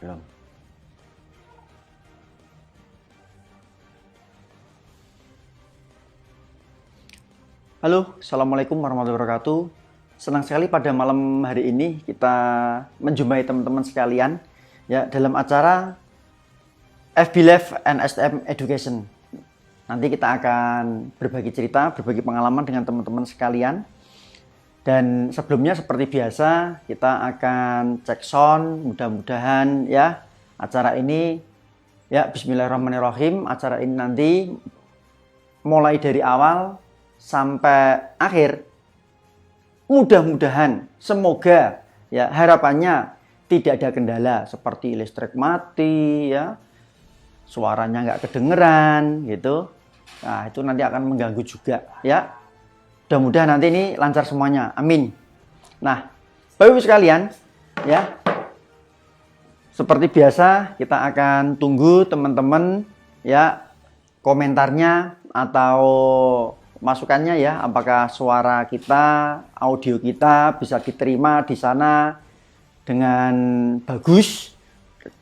Belum. Halo, Assalamualaikum warahmatullahi wabarakatuh. Senang sekali pada malam hari ini kita menjumpai teman-teman sekalian ya dalam acara FB Live and STM Education. Nanti kita akan berbagi cerita, berbagi pengalaman dengan teman-teman sekalian. Dan sebelumnya seperti biasa kita akan cek sound, mudah-mudahan ya acara ini ya bismillahirrahmanirrahim. Acara ini nanti mulai dari awal sampai akhir mudah-mudahan semoga ya harapannya tidak ada kendala seperti listrik mati ya, suaranya nggak kedengeran gitu. Nah itu nanti akan mengganggu juga ya. Mudah-mudahan nanti ini lancar semuanya, amin. Nah Bapak Ibu sekalian ya, seperti biasa kita akan tunggu teman-teman ya komentarnya atau masukannya ya, apakah suara kita, audio kita bisa diterima di sana dengan bagus.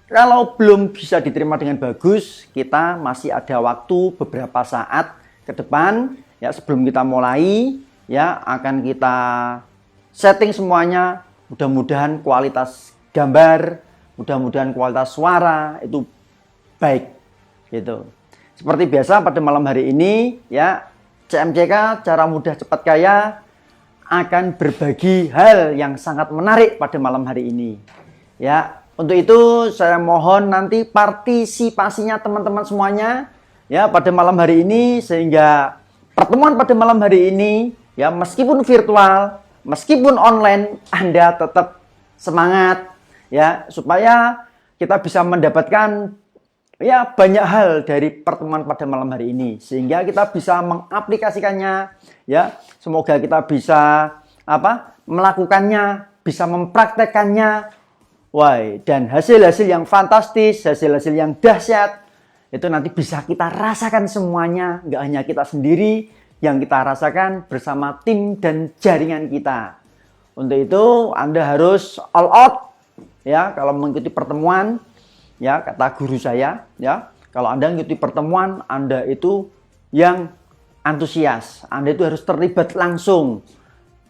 Kalau belum bisa diterima dengan bagus, kita masih ada waktu beberapa saat ke depan ya sebelum kita mulai ya, akan kita setting semuanya. Mudah-mudahan kualitas gambar, mudah-mudahan kualitas suara itu baik gitu. Seperti biasa pada malam hari ini ya, CMCK Cara Mudah Cepat Kaya akan berbagi hal yang sangat menarik pada malam hari ini. Ya, untuk itu saya mohon nanti partisipasinya teman-teman semuanya ya pada malam hari ini, sehingga pertemuan pada malam hari ini ya meskipun virtual, meskipun online, Anda tetap semangat ya, supaya kita bisa mendapatkan ya banyak hal dari pertemuan pada malam hari ini, sehingga kita bisa mengaplikasikannya ya. Semoga kita bisa melakukannya, bisa mempraktekannya. Wah, dan hasil-hasil yang fantastis, hasil-hasil yang dahsyat itu nanti bisa kita rasakan semuanya, nggak hanya kita sendiri yang kita rasakan, bersama tim dan jaringan kita. Untuk itu Anda harus all out ya kalau mengikuti pertemuan. Ya, kata guru saya, ya, kalau Anda mengikuti pertemuan, Anda itu yang antusias, Anda itu harus terlibat langsung.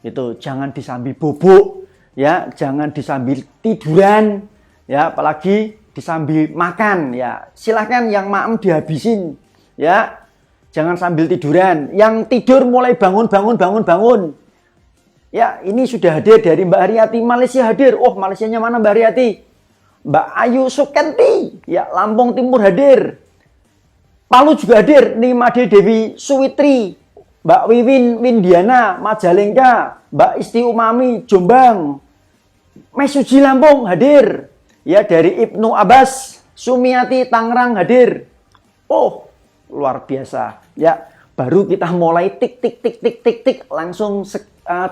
Itu jangan disambi bubuk, ya, jangan disambil tiduran, ya, apalagi disambil makan, ya. Silahkan yang maem dihabisin, ya. Jangan sambil tiduran. Yang tidur mulai bangun. Ya, ini sudah hadir dari Mbak Haryati, Malaysia hadir. Oh, Malaysianya mana Mbak Haryati? Mbak Ayu Sukenti, ya Lampung Timur hadir. Palu juga hadir, Nimade Dewi Suwitri, Mbak Wiwin Windiana Majalengka, Mbak Isti Umami Jombang, Mesuji Lampung hadir. Ya, dari Ibnu Abbas Sumiati Tangerang hadir. Oh, luar biasa. Ya, baru kita mulai tik langsung 75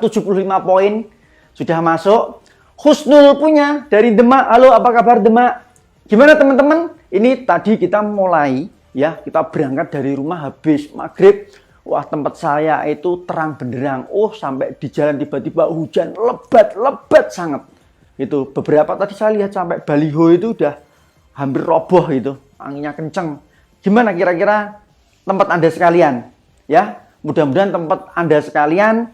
poin sudah masuk. Husnul punya dari Demak. Halo, apa kabar Demak? Gimana teman-teman? Ini tadi kita mulai ya, kita berangkat dari rumah habis maghrib. Wah, tempat saya itu terang benderang. Oh, sampai di jalan tiba-tiba hujan lebat sangat. Itu beberapa tadi saya lihat sampai baliho itu udah hampir roboh itu. Anginnya kenceng. Gimana kira-kira tempat Anda sekalian? Ya, mudah-mudahan tempat Anda sekalian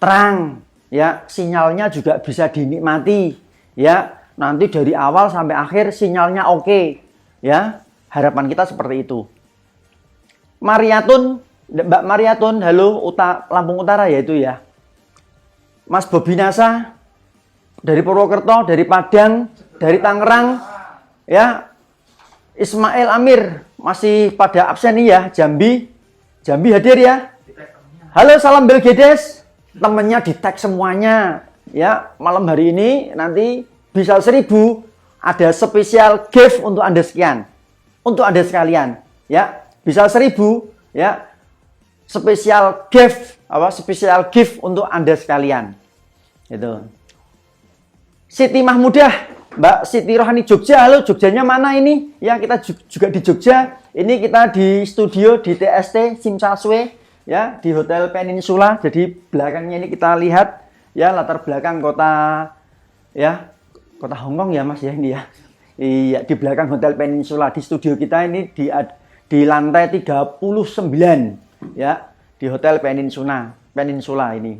terang. Ya, sinyalnya juga bisa dinikmati. Ya, nanti dari awal sampai akhir sinyalnya oke. Ya, harapan kita seperti itu. Mariatun, Mbak Mariatun, halo, Lampung Utara ya itu ya. Mas Bobi Nasa dari Purwokerto, dari Padang, dari Tangerang. Ya, Ismail Amir masih pada absen nih ya. Jambi hadir ya. Halo, salam Belgedes. Temennya di tag semuanya ya. Malam hari ini nanti bisa 1000 ada spesial gift untuk Anda sekian, untuk Anda sekalian ya, bisa 1000 ya, spesial gift untuk Anda sekalian itu. Siti Mahmudah, Mbak Siti Rohani Jogja. Halo, Jogjanya mana ini ya? Kita juga di Jogja. Ini kita di studio di TST Simsaswe ya, di Hotel Peninsula. Jadi belakangnya ini kita lihat ya latar belakang kota ya, kota Hongkong ya Mas ya ini ya. Iya, di belakang Hotel Peninsula. Di studio kita ini di lantai 39 ya, di Hotel Peninsula ini.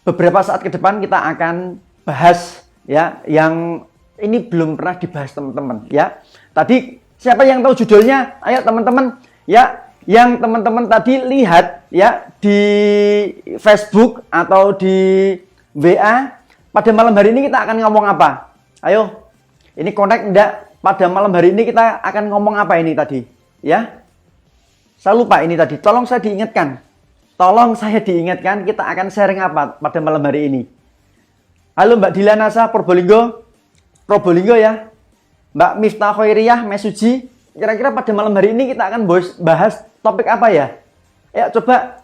Beberapa saat ke depan kita akan bahas ya yang ini belum pernah dibahas teman-teman ya. Tadi siapa yang tahu judulnya? Ayo teman-teman ya, yang teman-teman tadi lihat ya di Facebook atau di WA. Pada malam hari ini kita akan ngomong apa? Ayo, ini connect enggak? Pada malam hari ini kita akan ngomong apa ini tadi? Ya, saya lupa ini tadi. Tolong saya diingatkan. Kita akan sharing apa pada malam hari ini? Halo Mbak Dilanasa, Probolinggo ya. Mbak Miftah Khairiyah, Mesuji. Kira-kira pada malam hari ini kita akan bahas topik apa ya? Ya, coba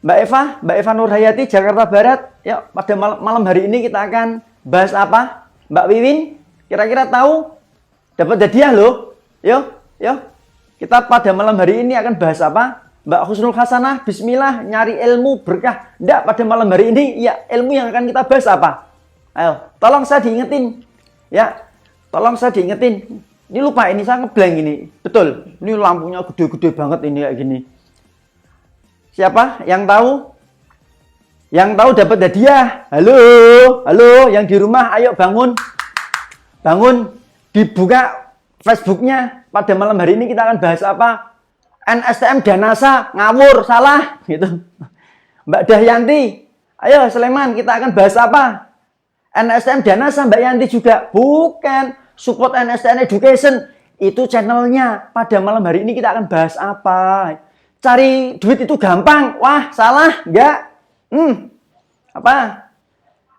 Mbak Eva Nurhayati, Jakarta Barat. Ya, pada malam hari ini kita akan bahas apa? Mbak Wiwin, kira-kira tahu? Dapat hadiah loh. Yo. Kita pada malam hari ini akan bahas apa? Mbak Husnul Hasanah, bismillah, nyari ilmu berkah. Nggak, pada malam hari ini, ya ilmu yang akan kita bahas apa? Ayo, tolong saya diingetin. Ya, tolong saya diingetin. Ini lupa, ini saya ngeblank ini. Betul, ini lampunya gede-gede banget ini kayak gini. Siapa yang tahu? Yang tahu dapat hadiah. Halo, yang di rumah, ayo bangun. Dibuka Facebooknya. Pada malam hari ini kita akan bahas apa? NSTM Danasa, ngawur, salah. Gitu. Mbak Dahyanti, ayo Sleman, kita akan bahas apa? NSTM Danasa, Mbak Yanti juga. Bukan, support NSTM Education. Itu channelnya. Pada malam hari ini kita akan bahas apa? Cari duit itu gampang. Wah, salah. Enggak. Apa?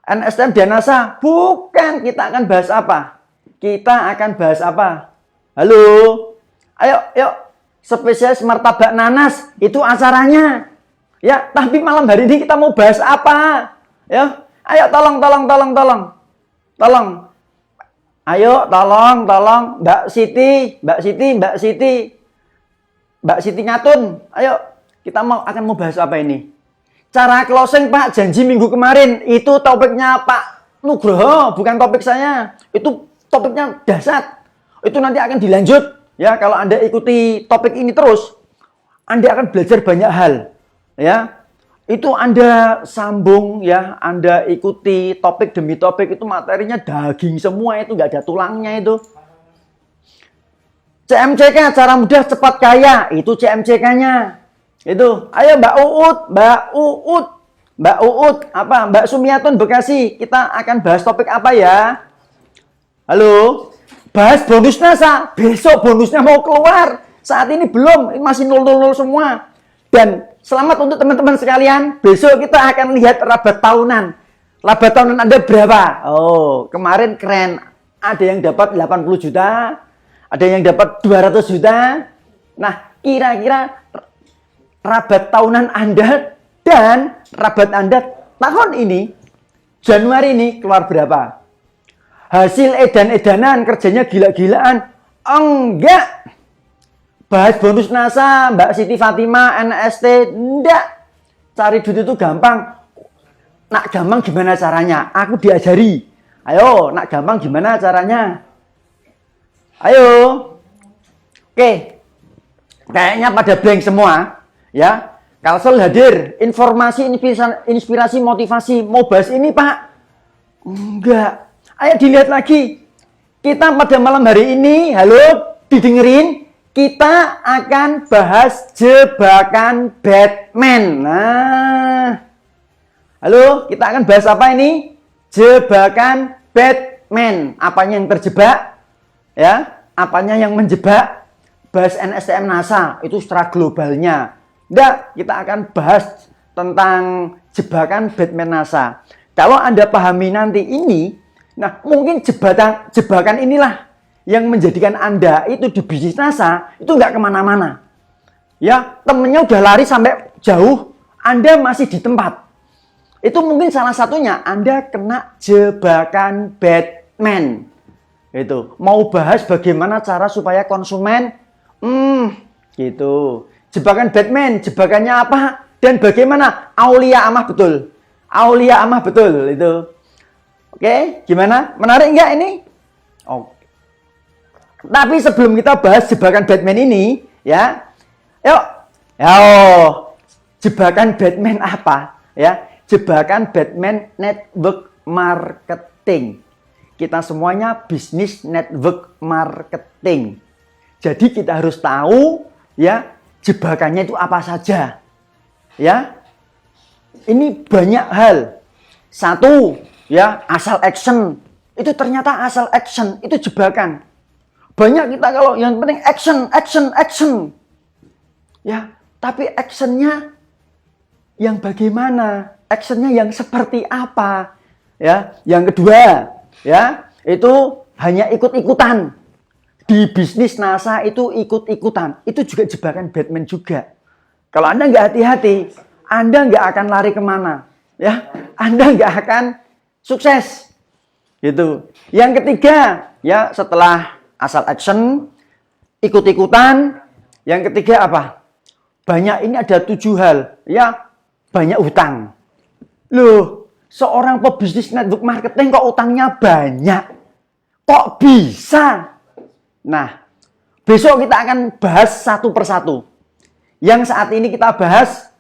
NSTM Danasa. Bukan. Kita akan bahas apa? Halo. Ayo. Spesialis martabak nanas. Itu acaranya. Ya, tapi malam hari ini kita mau bahas apa? Ya. Ayo, tolong. Ayo, tolong. Mbak Siti Ngatun, ayo kita akan mau bahas apa ini? Cara closing Pak, janji minggu kemarin itu topiknya Pak Nugroho, bukan topik saya. Itu topiknya dahsyat. Itu nanti akan dilanjut ya. Kalau Anda ikuti topik ini terus, Anda akan belajar banyak hal ya. Itu Anda sambung ya, Anda ikuti topik demi topik, itu materinya daging semua, itu nggak ada tulangnya itu. CMCK, cara mudah cepat kaya, itu CMCK-nya. Itu, ayo Mbak Uut, apa? Mbak Sumiatun Bekasi, kita akan bahas topik apa ya? Halo, bahas bonus NASA. Besok bonusnya mau keluar. Saat ini belum, masih 000 semua. Dan selamat untuk teman-teman sekalian, besok kita akan lihat rabat tahunan. Rabat tahunan Anda berapa? Oh, kemarin keren. Ada yang dapat 80 juta. Ada yang dapat 200 juta. Nah, kira-kira rabat tahunan Anda dan rabat Anda tahun ini, Januari ini, keluar berapa? Hasil edan-edanan, kerjanya gila-gilaan? Enggak. Bahas bonus NASA, Mbak Siti Fatima, NST, enggak. Cari duit itu gampang. Nak gampang gimana caranya? Aku diajari. Ayo, nak gampang gimana caranya? Ayo. Oke. Kayaknya pada blank semua. Ya. Kalsel hadir. Informasi, inspirasi, motivasi. Mau bahas ini, Pak? Enggak. Ayo dilihat lagi. Kita pada malam hari ini, halo, didengerin. Kita akan bahas jebakan Batman. Nah. Halo, kita akan bahas apa ini? Jebakan Batman. Apanya yang terjebak? Ya, apanya yang menjebak? Bahas NSTM NASA itu secara globalnya. Enggak, kita akan bahas tentang jebakan Batman NASA. Kalau Anda pahami nanti ini, nah mungkin jebakan inilah yang menjadikan Anda itu di bisnis NASA itu nggak kemana-mana. Ya, temennya udah lari sampai jauh, Anda masih di tempat. Itu mungkin salah satunya Anda kena jebakan Batman. Itu mau bahas bagaimana cara supaya konsumen gitu. Jebakan Batman, jebakannya apa dan bagaimana? Aulia Amah betul itu. Oke, gimana? Menarik nggak ini? Oke. Tapi sebelum kita bahas jebakan Batman ini, ya, yuk, jebakan Batman apa? Ya, jebakan Batman network marketing. Kita semuanya bisnis network marketing. Jadi kita harus tahu, ya, jebakannya itu apa saja. Ya, ini banyak hal. Satu, ya, asal action. Itu ternyata asal action, itu jebakan. Banyak kita kalau yang penting action. Ya, tapi actionnya yang bagaimana? Actionnya yang seperti apa? Ya, yang kedua, ya, itu hanya ikut-ikutan. Di bisnis NASA itu ikut-ikutan. Itu juga jebakan Batman juga. Kalau Anda nggak hati-hati, Anda nggak akan lari kemana. Ya, Anda nggak akan sukses. Gitu. Yang ketiga, ya, setelah asal action, ikut-ikutan. Yang ketiga apa? Banyak, ini ada 7 hal. Ya, banyak utang. Loh, seorang pebisnis network marketing kok utangnya banyak? Kok bisa? Nah, besok kita akan bahas satu persatu. Yang saat ini kita bahas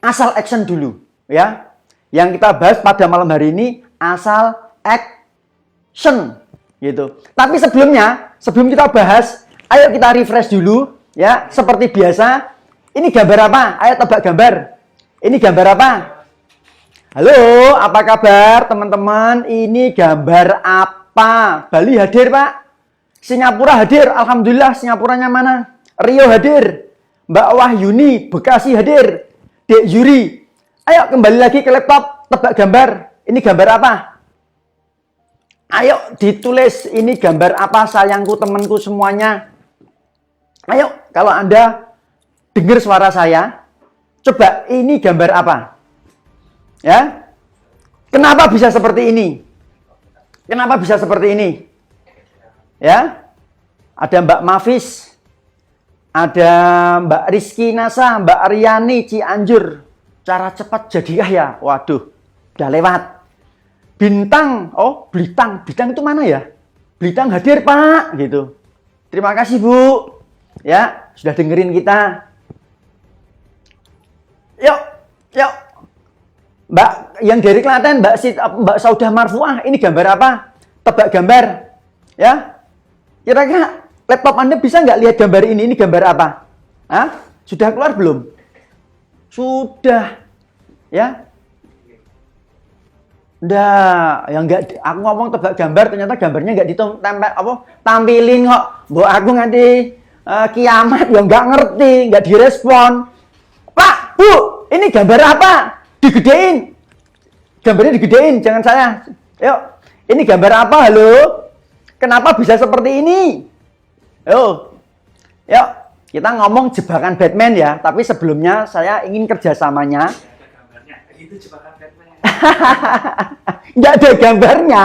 asal action dulu. Ya, yang kita bahas pada malam hari ini asal action. Gitu. Tapi sebelum kita bahas, ayo kita refresh dulu, ya, seperti biasa. Ini gambar apa? Ayo tebak gambar. Ini gambar apa? Halo, apa kabar teman-teman? Ini gambar apa? Bali hadir, Pak? Singapura hadir, alhamdulillah. Singapuranya mana? Rio hadir. Mbak Wahyuni, Bekasi hadir. Dek Yuri. Ayo kembali lagi ke laptop, tebak gambar. Ini gambar apa? Ayo ditulis, ini gambar apa sayangku, temanku semuanya. Ayo, kalau Anda dengar suara saya, coba ini gambar apa? Ya. Kenapa bisa seperti ini? Kenapa bisa seperti ini? Ya. Ada Mbak Mafis, ada Mbak Rizky Nasa, Mbak Aryani Cianjur. Cara cepat jadi kaya. Waduh, udah lewat. Bintang, oh Blitang itu mana ya? Blitang hadir Pak, gitu. Terima kasih Bu, ya sudah dengerin kita. Yuk, Mbak yang dari Klaten, Mbak Saudah Marfuah, ini gambar apa? Tebak gambar, ya. Kira-kira laptop Anda bisa nggak lihat gambar ini? Ini gambar apa? Hah? Sudah keluar belum? Sudah, ya. Nggak, yang enggak, aku ngomong tebak gambar, ternyata gambarnya enggak tampilin kok. Mbok aku nanti kiamat yang enggak ngerti, enggak direspon. Pak, Bu, ini gambar apa? Digedein. Gambarnya digedein, jangan saya. Yuk, ini gambar apa? Halo? Kenapa bisa seperti ini? Yuk, kita ngomong jebakan Batman ya, tapi sebelumnya saya ingin kerjasamanya. Itu jebakan Batman. Nggak ada gambarnya.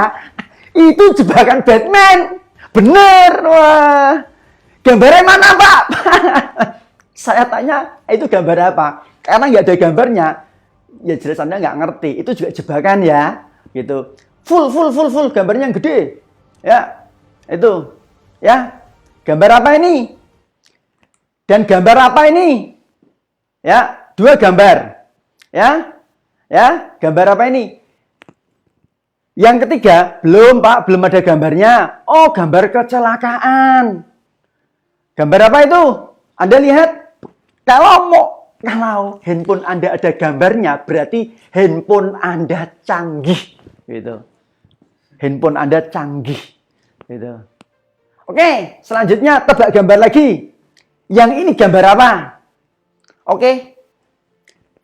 Itu jebakan Batman. Bener. Wah. Gambarnya mana Pak? Saya tanya, itu gambar apa? Karena nggak ada gambarnya, ya jelas Anda nggak ngerti. Itu juga jebakan ya. Gitu. Full. Gambarnya yang gede. Ya. Itu. Ya. Gambar apa ini? Dan gambar apa ini? Ya. 2 gambar. Ya. Ya, gambar apa ini? Yang ketiga, belum Pak, belum ada gambarnya. Oh, gambar kecelakaan. Gambar apa itu? Anda lihat, kalau handphone Anda ada gambarnya, berarti handphone Anda canggih, gitu. Handphone Anda canggih, gitu. Oke, selanjutnya tebak gambar lagi. Yang ini gambar apa? Oke.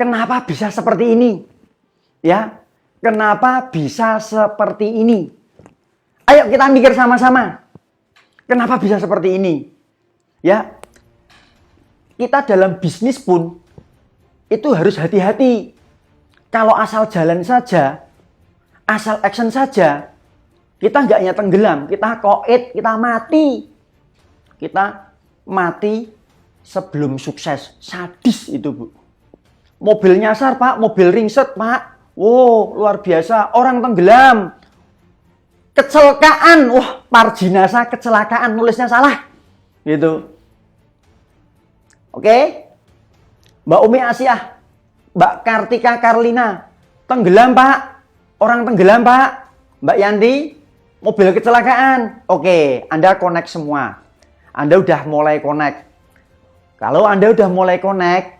Kenapa bisa seperti ini? Ya, kenapa bisa seperti ini? Ayo kita mikir sama-sama. Kenapa bisa seperti ini? Ya, kita dalam bisnis pun itu harus hati-hati. Kalau asal jalan saja, asal action saja, kita nggak hanya tenggelam, kita koit, kita mati. Kita mati sebelum sukses. Sadis itu, Bu. Mobil nyasar, Pak. Mobil ringsek, Pak. Wow, luar biasa. Orang tenggelam. kecelakaan, wah, Marginasa kecelakaan, nulisnya salah. Gitu. Oke. Mbak Umi Asiah, Mbak Kartika Karlina, tenggelam Pak, orang tenggelam Pak. Mbak Yanti, mobil kecelakaan. Oke, Anda connect semua. Anda udah mulai connect. Kalau Anda udah mulai connect,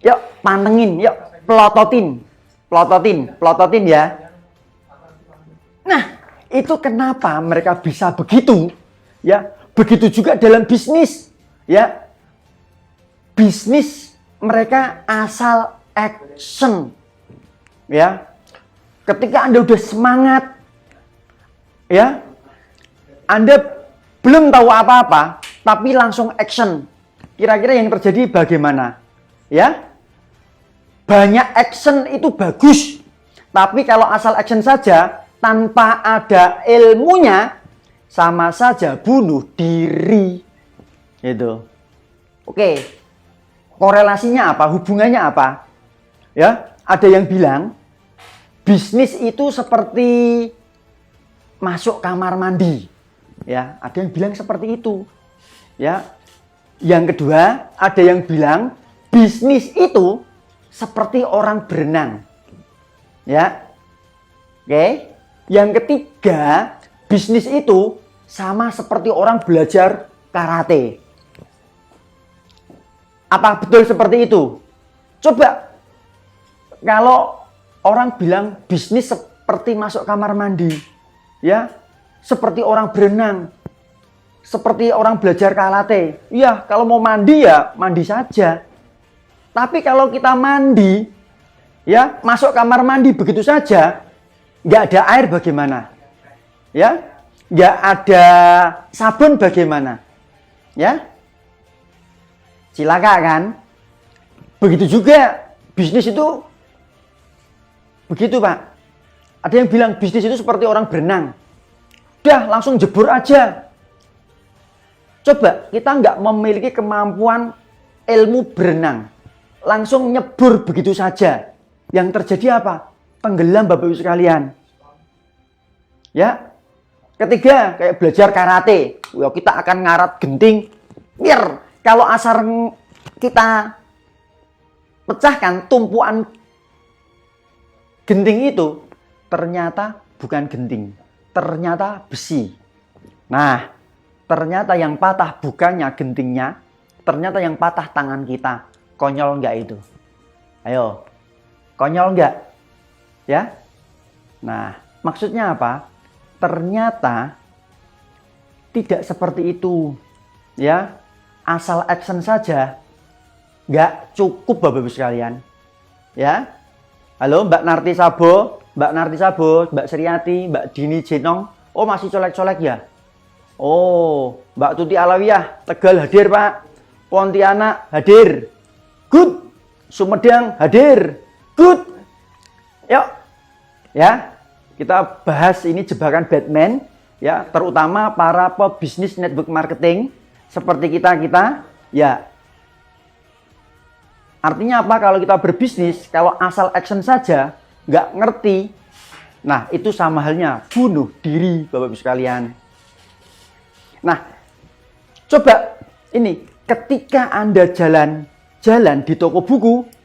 yuk pantengin, yuk pelototin ya. Nah, itu kenapa mereka bisa begitu? Ya, begitu juga dalam bisnis. Ya, bisnis mereka asal action. Ya, ketika Anda udah semangat, ya, Anda belum tahu apa-apa, tapi langsung action. Kira-kira yang terjadi bagaimana? Ya, banyak action itu bagus, tapi kalau asal action saja tanpa ada ilmunya, sama saja bunuh diri. Gitu. Oke. Korelasinya apa? Hubungannya apa? Ya, ada yang bilang bisnis itu seperti masuk kamar mandi. Ya, ada yang bilang seperti itu. Ya. Yang kedua, ada yang bilang bisnis itu seperti orang berenang. Ya. Oke. Yang ketiga, bisnis itu sama seperti orang belajar karate. Apa betul seperti itu? Coba, kalau orang bilang bisnis seperti masuk kamar mandi, ya, seperti orang berenang, seperti orang belajar karate. Ya, kalau mau mandi ya mandi saja. Tapi kalau kita mandi, ya, masuk kamar mandi begitu saja, nggak ada air bagaimana? Ya, nggak ada sabun bagaimana? Ya, silakan kan? Begitu juga bisnis itu begitu Pak. Ada yang bilang bisnis itu seperti orang berenang. Udah langsung jebur aja. Coba kita nggak memiliki kemampuan ilmu berenang, langsung nyebur begitu saja. Yang terjadi apa? Tenggelam Bapak Ibu sekalian. Ya. Ketiga, kayak belajar karate. Kita akan ngarat genting. Biar kalau asar kita pecahkan tumpuan genting itu, ternyata bukan genting, ternyata besi. Nah, ternyata yang patah bukannya gentingnya, ternyata yang patah tangan kita. Konyol nggak itu? Ayo, konyol nggak? Ya? Nah, maksudnya apa? Ternyata tidak seperti itu. Ya, asal action saja nggak cukup Bapak Ibu sekalian. Ya, halo Mbak Narti Sabo, Mbak Sriati, Mbak Dini Jenong. Oh masih colek-colek ya? Oh, Mbak Tuti Alawiyah, Tegal hadir Pak. Pontianak hadir. Good. Sumedang hadir. Good. Yuk. Ya, kita bahas ini jebakan Batman. Ya, terutama para pebisnis network marketing seperti kita. Ya. Artinya apa kalau kita berbisnis, kalau asal action saja, nggak ngerti. Nah, itu sama halnya bunuh diri Bapak Ibu sekalian. Nah, coba ini ketika Anda jalan di toko buku,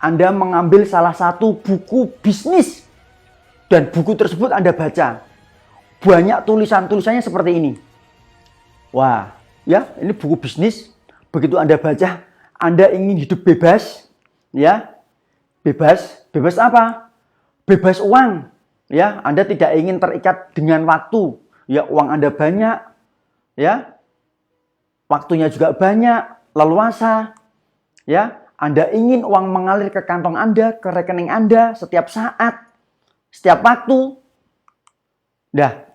Anda mengambil salah satu buku bisnis dan buku tersebut Anda baca. Banyak tulisannya seperti ini. Wah, ya, ini buku bisnis. Begitu Anda baca, Anda ingin hidup bebas, ya. Bebas apa? Bebas uang. Ya, Anda tidak ingin terikat dengan waktu. Ya, uang Anda banyak, ya. Waktunya juga banyak, leluasa. Ya, Anda ingin uang mengalir ke kantong Anda, ke rekening Anda setiap saat, setiap waktu.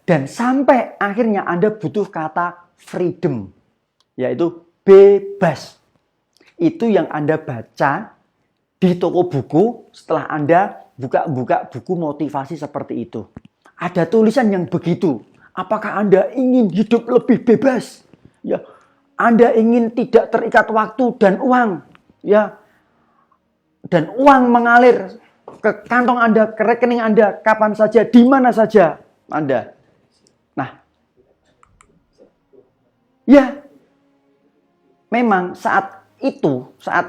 Dan sampai akhirnya Anda butuh kata freedom, yaitu bebas. Itu yang Anda baca di toko buku setelah Anda buka buku motivasi seperti itu. Ada tulisan yang begitu. Apakah Anda ingin hidup lebih bebas? Ya, Anda ingin tidak terikat waktu dan uang. Ya, dan uang mengalir ke kantong Anda, ke rekening Anda, kapan saja, di mana saja Anda. Ya, memang saat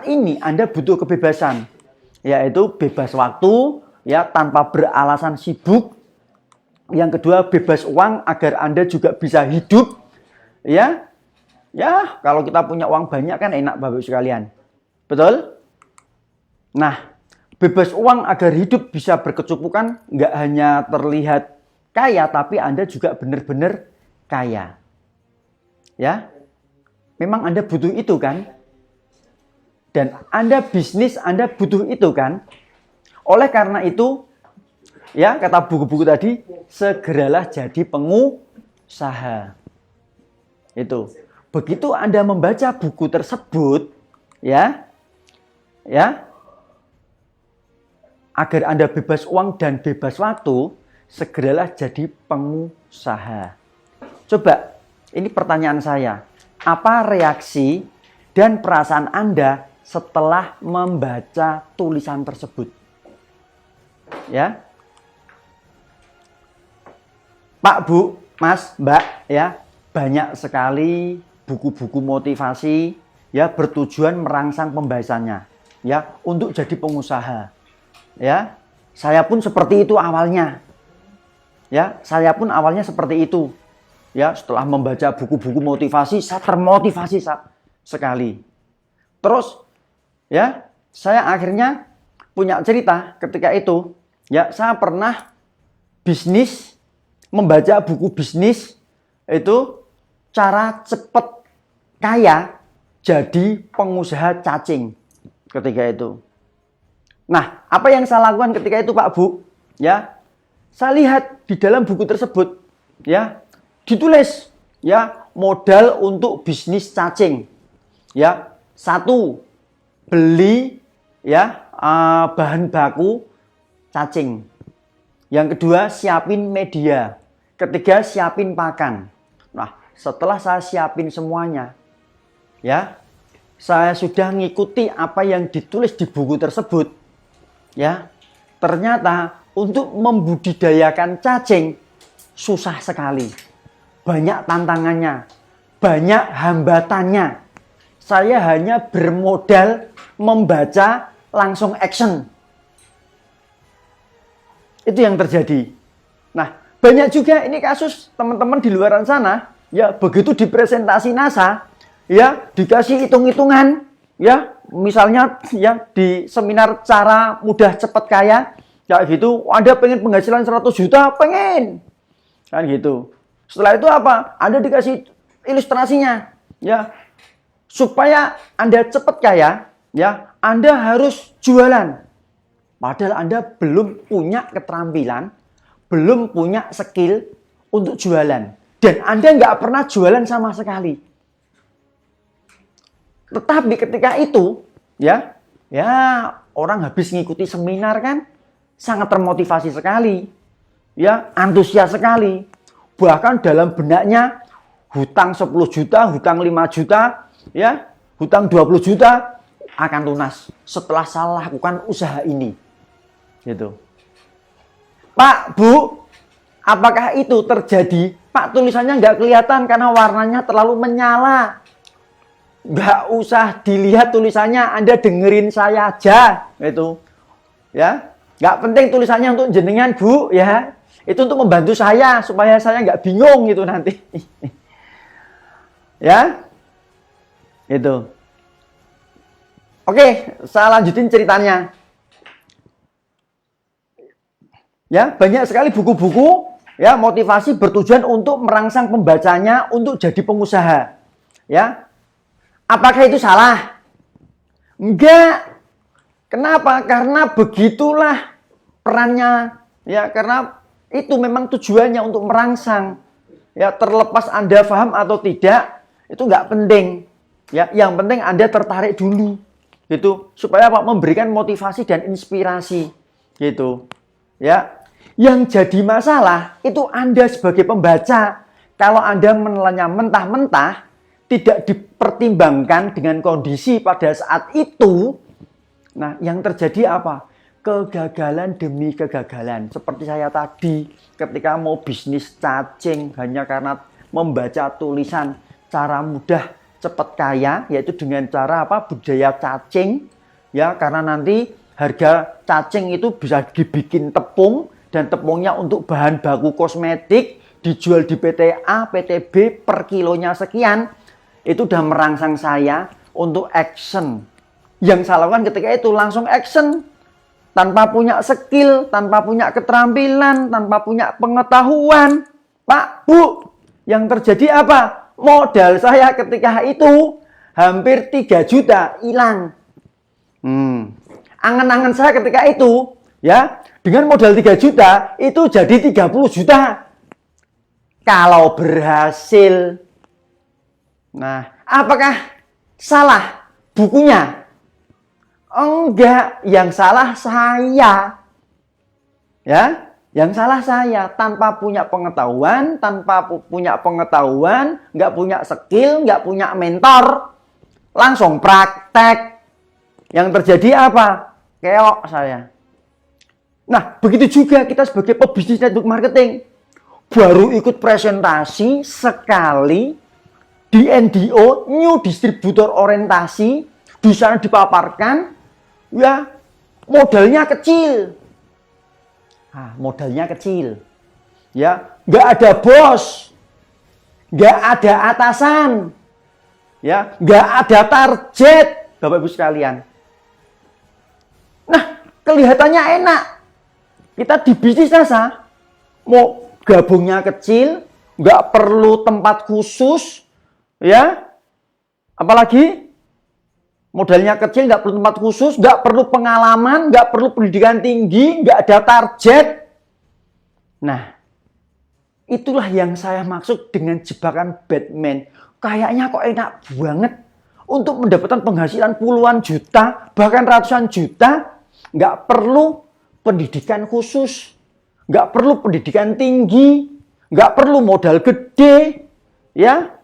ini Anda butuh kebebasan, yaitu bebas waktu, ya, tanpa beralasan sibuk. Yang kedua, bebas uang agar Anda juga bisa hidup, ya. Ya, kalau kita punya uang banyak kan enak Bapak sekalian. Betul? Nah, bebas uang agar hidup bisa berkecukupan, nggak hanya terlihat kaya, tapi Anda juga benar-benar kaya. Ya, memang Anda butuh itu kan? Dan Anda bisnis, Anda butuh itu kan? Oleh karena itu, ya, kata buku-buku tadi, segeralah jadi pengusaha. Itu. Begitu Anda membaca buku tersebut, ya, agar Anda bebas uang dan bebas waktu, segeralah jadi pengusaha. Coba, ini pertanyaan saya. Apa reaksi dan perasaan Anda setelah membaca tulisan tersebut? Ya. Pak, Bu, Mas, Mbak, ya, banyak sekali buku-buku motivasi, ya, bertujuan merangsang pembahasannya, ya, untuk jadi pengusaha. Ya, saya pun seperti itu awalnya. Ya, saya pun awalnya seperti itu. Ya, setelah membaca buku-buku motivasi, saya termotivasi sekali. Terus, ya, saya akhirnya punya cerita ketika itu. Ya, saya pernah bisnis, membaca buku bisnis itu cara cepat kaya jadi pengusaha cacing ketika itu. Nah, apa yang saya lakukan ketika itu Pak Bu? Ya, saya lihat di dalam buku tersebut, ya, ditulis, ya, modal untuk bisnis cacing. Ya, 1, beli, ya, bahan baku cacing. Yang kedua, siapin media. Ketiga, siapin pakan. Nah, setelah saya siapin semuanya, ya, saya sudah ngikuti apa yang ditulis di buku tersebut. Ya, ternyata untuk membudidayakan cacing susah sekali. Banyak tantangannya, banyak hambatannya. Saya hanya bermodal membaca langsung action. Itu yang terjadi. Nah, banyak juga ini kasus teman-teman di luar sana, ya, begitu di presentasi NASA, ya, dikasih hitung-hitungan, ya, misalnya, ya, di seminar cara mudah cepat kaya, ya gitu, Anda pengen penghasilan 100 juta, pengen. Kan gitu. Setelah itu apa? Anda dikasih ilustrasinya, ya. Supaya Anda cepat kaya, ya, Anda harus jualan. Padahal Anda belum punya keterampilan, belum punya skill untuk jualan. Dan Anda nggak pernah jualan sama sekali. Tetapi ketika itu, ya, orang habis ngikuti seminar kan, sangat termotivasi sekali, ya, antusias sekali. Bahkan dalam benaknya hutang 10 juta, hutang 5 juta, ya, hutang 20 juta akan lunas setelah saya lakukan usaha ini. Gitu. Pak, Bu, apakah itu terjadi? Pak, tulisannya nggak kelihatan karena warnanya terlalu menyala. Nggak usah dilihat tulisannya, Anda dengerin saya aja, gitu. Ya, nggak penting tulisannya untuk jenengan Bu, ya. Itu untuk membantu saya supaya saya nggak bingung gitu nanti. Ya, itu. Oke, saya lanjutin ceritanya. Ya, banyak sekali buku-buku, ya, motivasi bertujuan untuk merangsang pembacanya untuk jadi pengusaha. Ya. Apakah itu salah? Enggak. Kenapa? Karena begitulah perannya, ya, karena itu memang tujuannya untuk merangsang. Ya, terlepas Anda paham atau tidak, itu enggak penting. Ya, yang penting Anda tertarik dulu. Gitu, supaya apa? Memberikan motivasi dan inspirasi. Gitu. Ya. Yang jadi masalah itu Anda sebagai pembaca. Kalau Anda menelannya mentah-mentah, tidak dipertimbangkan dengan kondisi pada saat itu, nah, yang terjadi apa? Kegagalan demi kegagalan. Seperti saya tadi, ketika mau bisnis cacing hanya karena membaca tulisan, cara mudah cepat kaya, yaitu dengan cara apa? Budaya cacing, ya, karena nanti harga cacing itu bisa dibikin tepung, dan tepungnya untuk bahan baku kosmetik dijual di PT A, PT B per kilonya sekian. Itu udah merangsang saya untuk action. Yang saya lakukan ketika itu langsung action, tanpa punya skill, tanpa punya keterampilan, tanpa punya pengetahuan. Pak, Bu, yang terjadi apa? Modal saya ketika itu hampir 3 juta hilang. Angan-angan saya ketika itu, ya, dengan modal 3 juta itu jadi 30 juta. Kalau berhasil. Nah, apakah salah bukunya? Enggak, yang salah saya. Ya, yang salah saya, tanpa punya pengetahuan, nggak punya skill, nggak punya mentor, langsung praktek. Yang terjadi apa? Keok saya. Nah, begitu juga kita sebagai pebisnis network marketing. Baru ikut presentasi sekali di NDO, New Distributor Orientasi, di sana dipaparkan, ya, modalnya kecil. Nah, modalnya kecil. Ya, nggak ada bos, nggak ada atasan, ya, nggak ada target, Bapak Ibu sekalian. Nah, kelihatannya enak. Kita di bisnis jasa, mau gabungnya kecil, nggak perlu tempat khusus, ya, apalagi modalnya kecil, nggak perlu tempat khusus, nggak perlu pengalaman, nggak perlu pendidikan tinggi, nggak ada target. Nah, itulah yang saya maksud dengan jebakan Batman. Kayaknya kok enak banget untuk mendapatkan penghasilan puluhan juta, bahkan ratusan juta. Nggak perlu pendidikan khusus, nggak perlu pendidikan tinggi, nggak perlu modal gede, ya.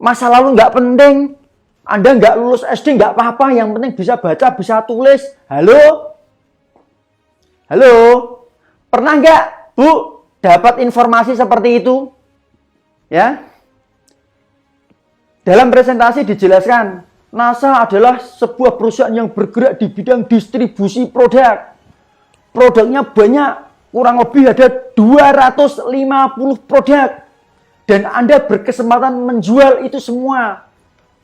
Masa lalu nggak penting. Anda nggak lulus SD nggak apa-apa, yang penting bisa baca, bisa tulis. Halo? Halo? Pernah nggak, Bu, dapat informasi seperti itu? Ya? Dalam presentasi dijelaskan, NASA adalah sebuah perusahaan yang bergerak di bidang distribusi produk. Produknya banyak, kurang lebih ada 250 produk. Dan Anda berkesempatan menjual itu semua.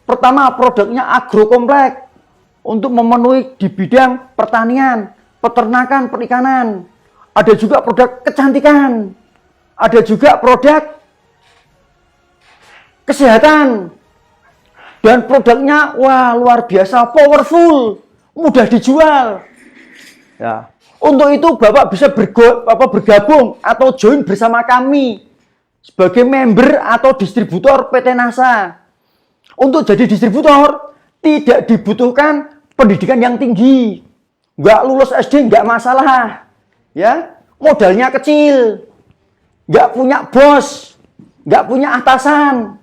Pertama, produknya agrokompleks untuk memenuhi di bidang pertanian, peternakan, perikanan. Ada juga produk kecantikan. Ada juga produk kesehatan. Dan produknya, wah, luar biasa, powerful, mudah dijual. Ya. Untuk itu Bapak bisa bergabung atau join bersama kami sebagai member atau distributor PT NASA. Untuk jadi distributor tidak dibutuhkan pendidikan yang tinggi. Nggak lulus SD nggak masalah. Ya, modalnya kecil. Nggak punya bos, nggak punya atasan.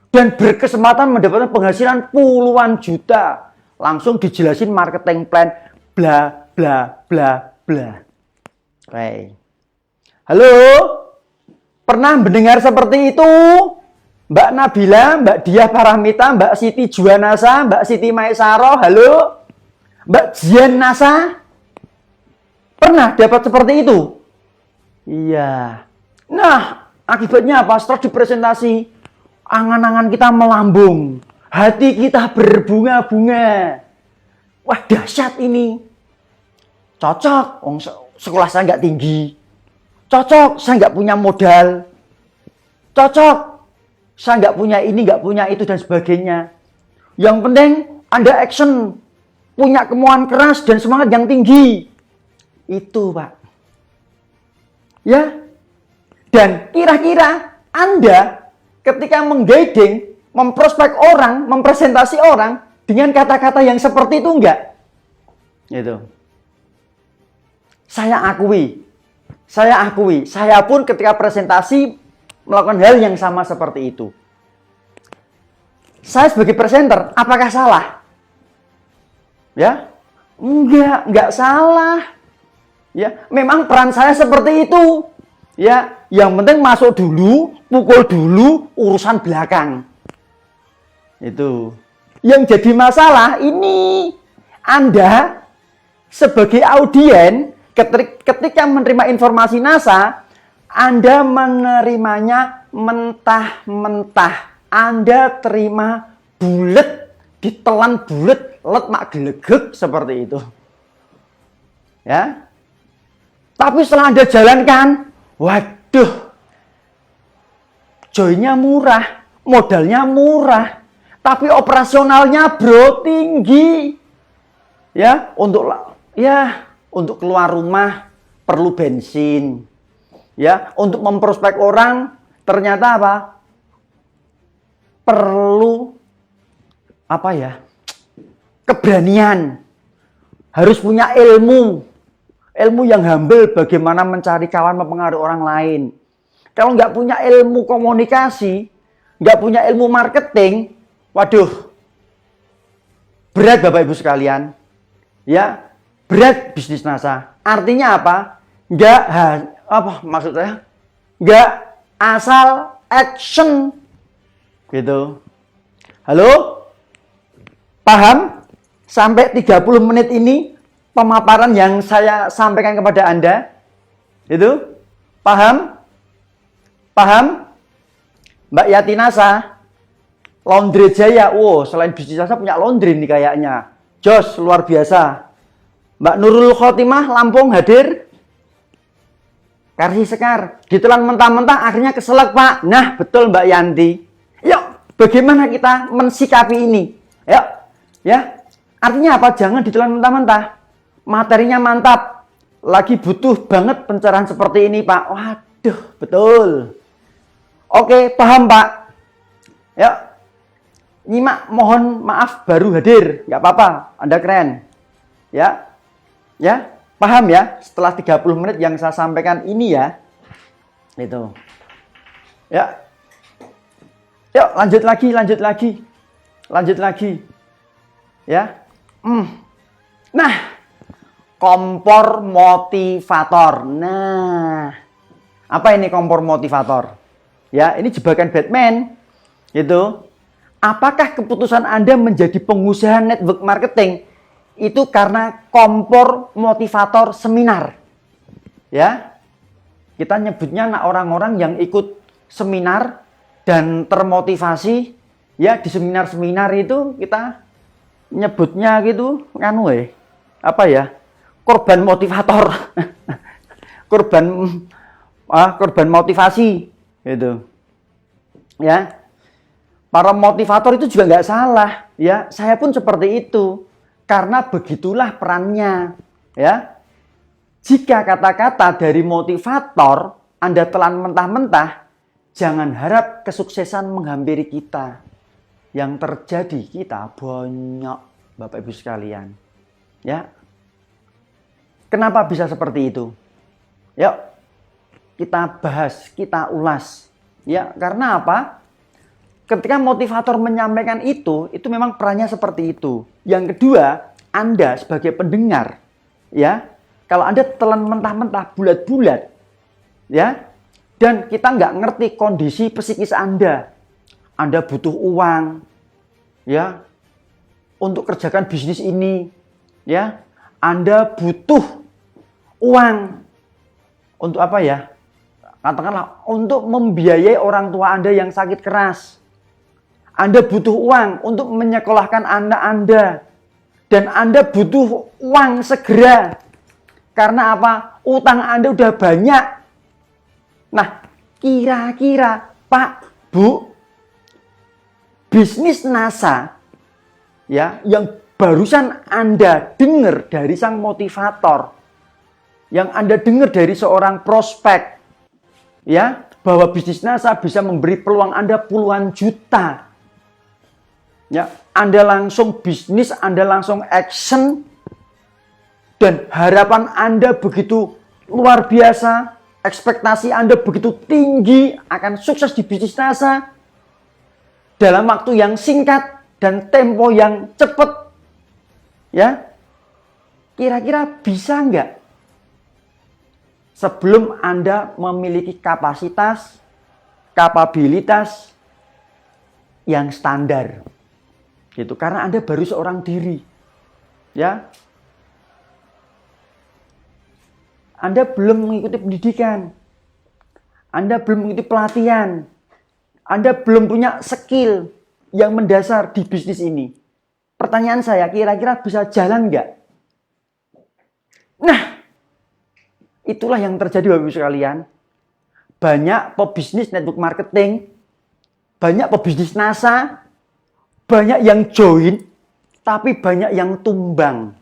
Dan berkesempatan mendapatkan penghasilan puluhan juta. Langsung dijelasin marketing plan, bla bla bla bla. Oke. Halo? Pernah mendengar seperti itu? Mbak Nabila, Mbak Diah Paramita, Mbak Siti Juwanasa, Mbak Siti Maesaro, halo? Mbak Jian Nasa? Pernah dapat seperti itu? Iya. Nah, akibatnya apa? Setelah dipresentasi, angan-angan kita melambung, hati kita berbunga-bunga. Wah, dahsyat ini. Cocok, sekolah saya nggak tinggi. Cocok, saya nggak punya modal. Cocok, saya nggak punya ini, nggak punya itu, dan sebagainya. Yang penting, Anda action. Punya kemauan keras dan semangat yang tinggi. Itu, Pak. Ya. Dan kira-kira Anda ketika mengguiding, memprospek orang, mempresentasi orang dengan kata-kata yang seperti itu enggak? Itu. Saya akui, saya pun ketika presentasi melakukan hal yang sama seperti itu. Saya sebagai presenter, apakah salah? Ya, enggak salah. Ya, memang peran saya seperti itu. Ya, yang penting masuk dulu, pukul dulu, urusan belakang. Itu. Yang jadi masalah ini Anda sebagai audien ketika menerima informasi NASA, Anda menerimanya mentah-mentah. Anda terima bulet, ditelan bulet, mak gelegek seperti itu. Ya. Tapi setelah Anda jalankan, waduh, joinnya murah, modalnya murah, tapi operasionalnya bro tinggi. Ya, untuk keluar rumah perlu bensin. Ya, untuk memprospek orang ternyata apa? Perlu apa ya? Keberanian. Harus punya ilmu yang humble bagaimana mencari kawan, mempengaruhi orang lain. Kalau nggak punya ilmu komunikasi, nggak punya ilmu marketing, waduh, berat Bapak Ibu sekalian. Ya, berat bisnis NASA. Artinya apa? Nggak asal action. Gitu. Halo? Paham? Sampai 30 menit ini pemaparan yang saya sampaikan kepada Anda, itu paham? Paham? Mbak Yati NASA, Laundry Jaya, selain bisnis NASA punya laundry nih kayaknya, jos luar biasa. Mbak Nurul Khotimah, Lampung hadir, Karsi Sekar, ditelan mentah-mentah akhirnya keselak Pak. Nah betul Mbak Yanti. Yuk, bagaimana kita mensikapi ini? Yuk, ya, artinya apa? Jangan ditelan mentah-mentah. Materinya mantap, lagi butuh banget pencerahan seperti ini Pak. Waduh, betul. Oke, paham Pak. Ya, nyimak, mohon maaf baru hadir, nggak apa-apa, Anda keren. Ya, paham ya. Setelah 30 menit yang saya sampaikan ini ya, itu. Ya, yuk lanjut lagi. Ya, nah. Kompor motivator. Nah, apa ini kompor motivator? Ya, ini jebakan Batman. Gitu. Apakah keputusan Anda menjadi pengusaha network marketing itu karena kompor motivator seminar? Ya. Kita nyebutnya orang-orang yang ikut seminar dan termotivasi. Ya, di seminar-seminar itu kita nyebutnya gitu, apa ya? Korban motivator. korban motivasi gitu. Ya. Para motivator itu juga nggak salah, ya. Saya pun seperti itu. Karena begitulah perannya, ya. Jika kata-kata dari motivator Anda telan mentah-mentah, jangan harap kesuksesan menghampiri kita. Yang terjadi kita bonyok, Bapak Ibu sekalian. Ya. Kenapa bisa seperti itu? Yuk, kita bahas, kita ulas. Ya, karena apa? Ketika motivator menyampaikan itu memang perannya seperti itu. Yang kedua, Anda sebagai pendengar, ya, kalau Anda telan mentah-mentah bulat-bulat, ya, dan kita nggak ngerti kondisi psikis Anda butuh uang, ya, untuk kerjakan bisnis ini, ya, Anda butuh uang untuk apa ya? Katakanlah untuk membiayai orang tua Anda yang sakit keras. Anda butuh uang untuk menyekolahkan anak Anda. Dan Anda butuh uang segera. Karena apa? Utang Anda udah banyak. Nah, kira-kira Pak, Bu, bisnis NASA ya yang barusan Anda dengar dari sang motivator, yang Anda dengar dari seorang prospek, ya, bahwa bisnis NASA bisa memberi peluang Anda puluhan juta. Ya, Anda langsung bisnis, Anda langsung action, dan harapan Anda begitu luar biasa, ekspektasi Anda begitu tinggi akan sukses di bisnis NASA dalam waktu yang singkat dan tempo yang cepat. Ya, kira-kira bisa nggak? Sebelum Anda memiliki kapasitas, kapabilitas yang standar. Gitu. Karena Anda baru seorang diri. Ya. Anda belum mengikuti pendidikan. Anda belum mengikuti pelatihan. Anda belum punya skill yang mendasar di bisnis ini. Pertanyaan saya, kira-kira bisa jalan nggak? Nah, itulah yang terjadi Bapak Ibu sekalian. Banyak pebisnis network marketing, banyak pebisnis NASA, banyak yang join, tapi banyak yang tumbang.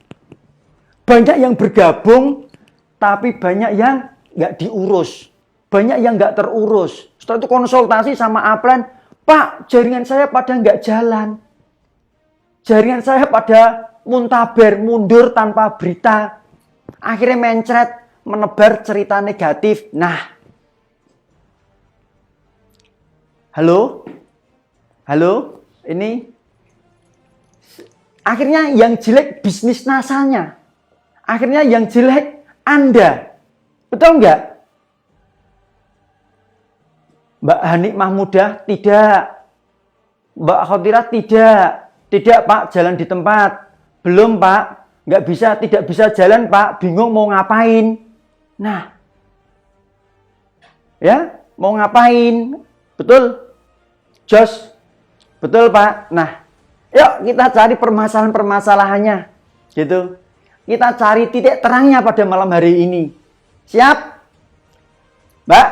Banyak yang bergabung, tapi banyak yang nggak diurus. Banyak yang nggak terurus. Setelah itu konsultasi sama upline, Pak, jaringan saya pada nggak jalan. Jaringan saya pada muntaber, mundur tanpa berita. Akhirnya mencret, menebar cerita negatif. Nah, halo? Halo? Ini? Akhirnya yang jelek bisnis nasanya. Akhirnya yang jelek Anda. Betul nggak? Mbak Hanik Mahmudah tidak. Mbak Khotirah tidak. Tidak Pak, jalan di tempat. Belum Pak, nggak bisa, tidak bisa jalan Pak. Bingung mau ngapain. Nah, ya, mau ngapain? Betul? Jos? Betul Pak? Nah, yuk kita cari permasalahan-permasalahannya. Gitu. Kita cari titik terangnya pada malam hari ini. Siap? Mbak?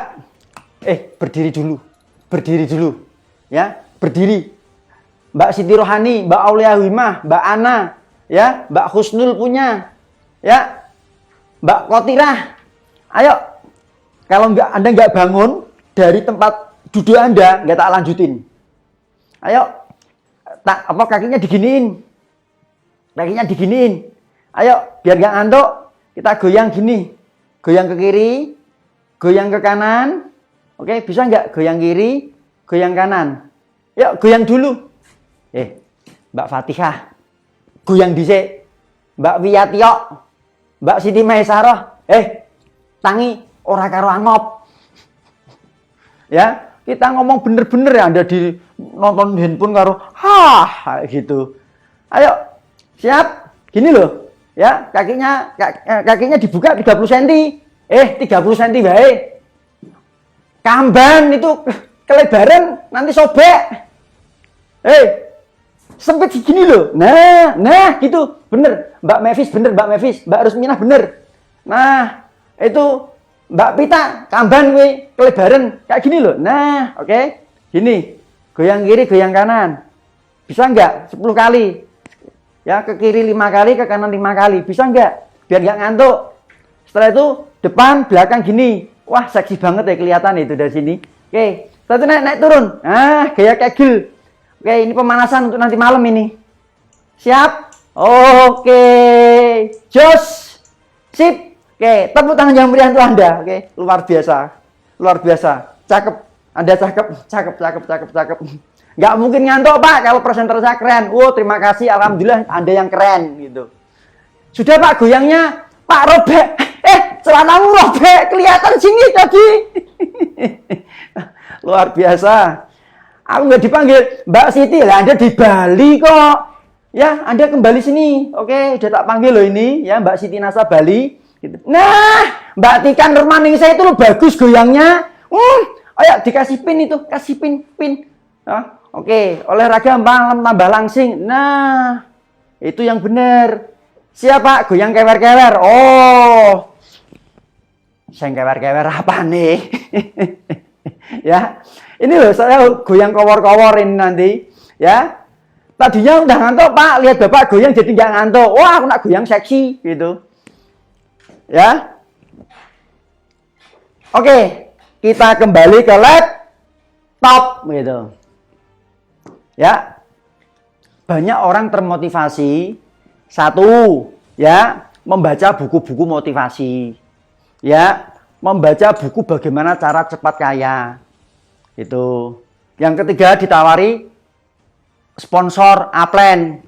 Berdiri dulu. Berdiri dulu. Ya, berdiri. Mbak Siti Rohani, Mbak Aulia Wimah, Mbak Ana, ya, Mbak Husnul punya, ya, Mbak Khotirah. Ayo, kalau Anda nggak bangun dari tempat duduk Anda, nggak tak lanjutin. Ayo, kakinya diginiin, kakinya diginiin. Ayo, biar nggak ngantuk, kita goyang gini, goyang ke kiri, goyang ke kanan. Oke, bisa nggak goyang kiri, goyang kanan? Yuk, goyang dulu. Mbak Fatihah, goyang dhisik. Mbak Wiyatio, Mbak Siti Maesaroh, tangi ora karo angop. Ya, kita ngomong bener-bener ya, Anda di nonton handphone karo gitu. Ayo, siap? Gini loh. Ya, kakinya dibuka 30 cm. 30 cm baik. Kamban itu kelebaran nanti sobek. Sempit gini loh. Nah, gitu. Bener. Mbak Mavis bener, Mbak Mavis. Mbak Rusminah bener. Nah, itu Mbak Pita, kamban gue kelebaran kayak gini loh. Nah, oke. Gini. Goyang kiri, goyang kanan. Bisa nggak? 10 kali. Ya, ke kiri 5 kali, ke kanan 5 kali. Bisa nggak? Biar nggak ngantuk. Setelah itu, depan, belakang gini. Wah, seksi banget ya kelihatan itu dari sini. Oke. Setelah itu naik turun. Nah, gaya kegel. Oke, ini pemanasan untuk nanti malam ini. Siap? Oke. Jos. Sip. Oke, tepuk tangan yang meriah untuk Anda. Oke, luar biasa. Luar biasa. Cakep. Anda cakep. Cakep. Nggak mungkin ngantuk, Pak, kalau presenter saya keren. Terima kasih. Alhamdulillah, Anda yang keren. Gitu. Sudah, Pak, goyangnya. Pak, robek. Celanamu robek. Kelihatan sini tadi. Luar biasa. Aku nggak dipanggil Mbak Siti lah, Anda di Bali kok. Ya, Anda kembali sini. Oke, udah tak panggil loh ini, ya Mbak Siti Nasa Bali. Gitu. Nah, Mbak Tika Nurmaning saya itu loh bagus goyangnya. Ayo dikasih pin itu, kasih pin. Nah, oke, olahraga malam tambah langsing. Nah, itu yang benar. Siapa? Goyang kewer-kewer. Oh, saya kewer-kewer apa nih? Ya. Ini loh, saya goyang kowor-kowor ini nanti, ya. Tadinya udah ngantuk, Pak. Lihat Bapak goyang jadi nggak ngantuk. Wah, aku nak goyang seksi, gitu. Ya. Oke, kita kembali ke laptop, gitu. Ya. Banyak orang termotivasi. Satu, ya, membaca buku-buku motivasi. Ya, membaca buku bagaimana cara cepat kaya. Itu. Yang ketiga ditawari sponsor upline.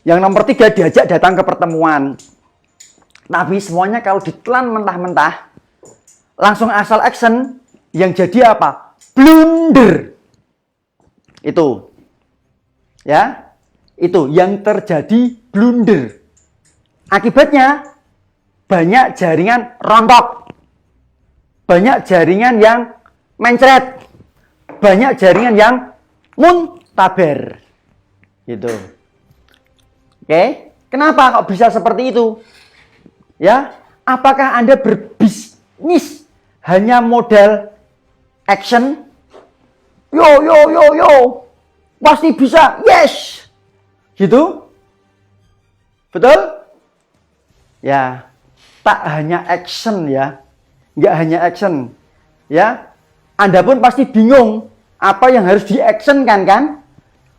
Yang nomor 3 diajak datang ke pertemuan. Tapi semuanya kalau ditelan mentah-mentah, langsung asal action, yang jadi apa? Blunder. Itu. Ya. Itu yang terjadi blunder. Akibatnya banyak jaringan rontok. Banyak jaringan yang mencret. Banyak jaringan yang muntaber. Gitu. Oke, kenapa kok bisa seperti itu? Ya, apakah Anda berbisnis hanya modal action? Yo, pasti bisa, yes, gitu, betul? Ya, tak hanya action ya, nggak hanya action, ya. Anda pun pasti bingung apa yang harus di-actionkan kan?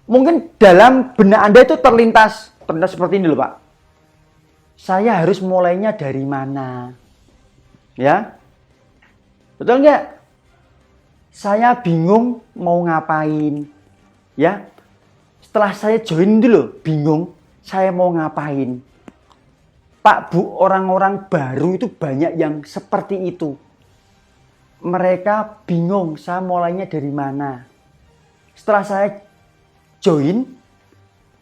Mungkin dalam benak Anda itu terlintas seperti ini loh Pak. Saya harus mulainya dari mana? Ya, betul nggak? Saya bingung mau ngapain. Ya, setelah saya join dulu, bingung saya mau ngapain. Pak Bu, orang-orang baru itu banyak yang seperti itu. Mereka bingung saya mulainya dari mana. Setelah saya join,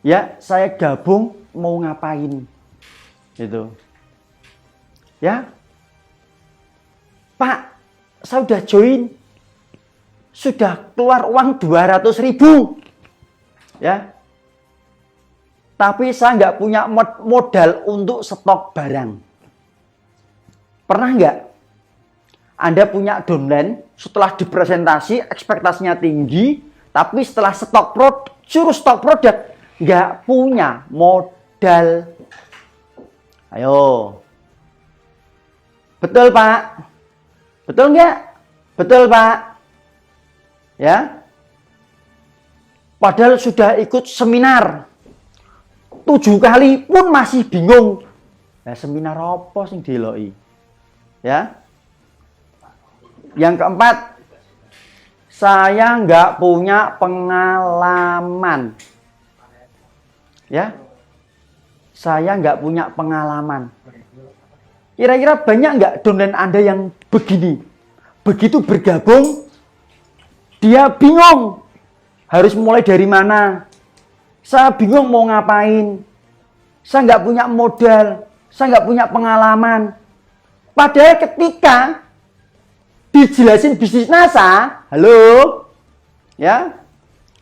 ya saya gabung mau ngapain. Gitu. Ya. Pak, saya udah join. Sudah keluar uang 200.000. Ya. Tapi saya nggak punya modal untuk stok barang. Pernah nggak? Anda punya downline, setelah dipresentasi, ekspektasinya tinggi, tapi setelah suruh stok produk, nggak punya modal. Ayo. Betul, Pak? Betul nggak? Betul, Pak? Ya. Padahal sudah ikut seminar 7 kali pun masih bingung. Ya, seminar apa sing dieloi? Ya. Yang keempat, saya nggak punya pengalaman. Ya. Saya nggak punya pengalaman. Kira-kira banyak nggak downline Anda yang begini? Begitu bergabung, dia bingung. Harus mulai dari mana? Saya bingung mau ngapain. Saya nggak punya modal. Saya nggak punya pengalaman. Padahal ketika dijelasin bisnis NASA, halo, ya,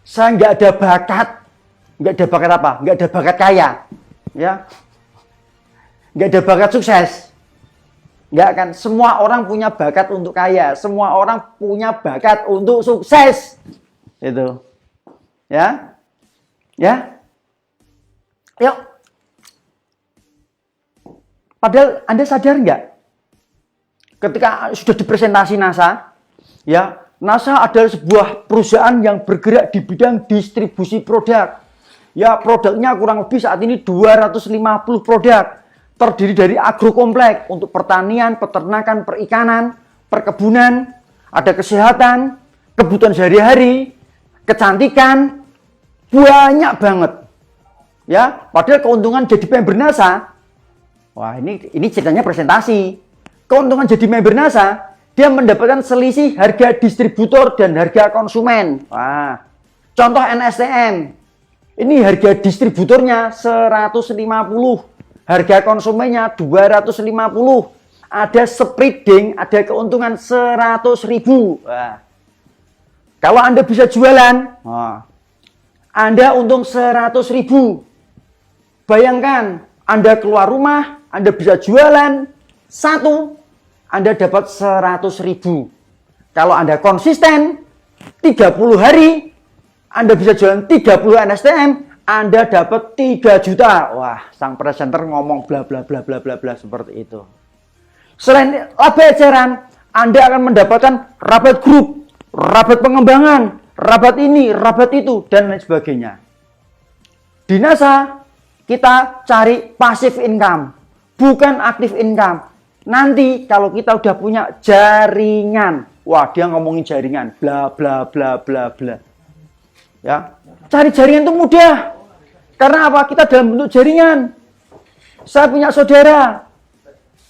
saya nggak ada bakat. Nggak ada bakat apa? Nggak ada bakat kaya. Ya, nggak ada bakat sukses. Nggak kan? Semua orang punya bakat untuk kaya. Semua orang punya bakat untuk sukses. Itu. Ya. Ya. Yuk. Padahal Anda sadar nggak? Ketika sudah dipresentasi NASA, ya, NASA adalah sebuah perusahaan yang bergerak di bidang distribusi produk. Ya, produknya kurang lebih saat ini 250 produk. Terdiri dari agrokompleks untuk pertanian, peternakan, perikanan, perkebunan, ada kesehatan, kebutuhan sehari-hari, kecantikan, banyak banget. Ya, padahal keuntungan jadi member NASA. Wah, ini ceritanya presentasi. Keuntungan jadi member NASA, dia mendapatkan selisih harga distributor dan harga konsumen. Wah, contoh NSTM. Ini harga distributornya 150, harga konsumennya 250. Ada spreading, ada keuntungan 100.000. Wah. Kalau Anda bisa jualan, Anda untung 100.000. Bayangkan, Anda keluar rumah, Anda bisa jualan 1, Anda dapat 100.000. Kalau Anda konsisten 30 hari, Anda bisa jualan 30 NSTM, Anda dapat 3 juta. Wah, sang presenter ngomong bla bla bla bla bla bla seperti itu. Selain laba eceran, Anda akan mendapatkan rabat grup, rabat pengembangan, rabat ini, rabat itu, dan lain sebagainya. Di NASA, kita cari passive income, bukan active income. Nanti kalau kita udah punya jaringan, wah dia ngomongin jaringan, bla bla bla bla bla. Ya, cari jaringan itu mudah. Karena apa? Kita dalam bentuk jaringan. Saya punya saudara.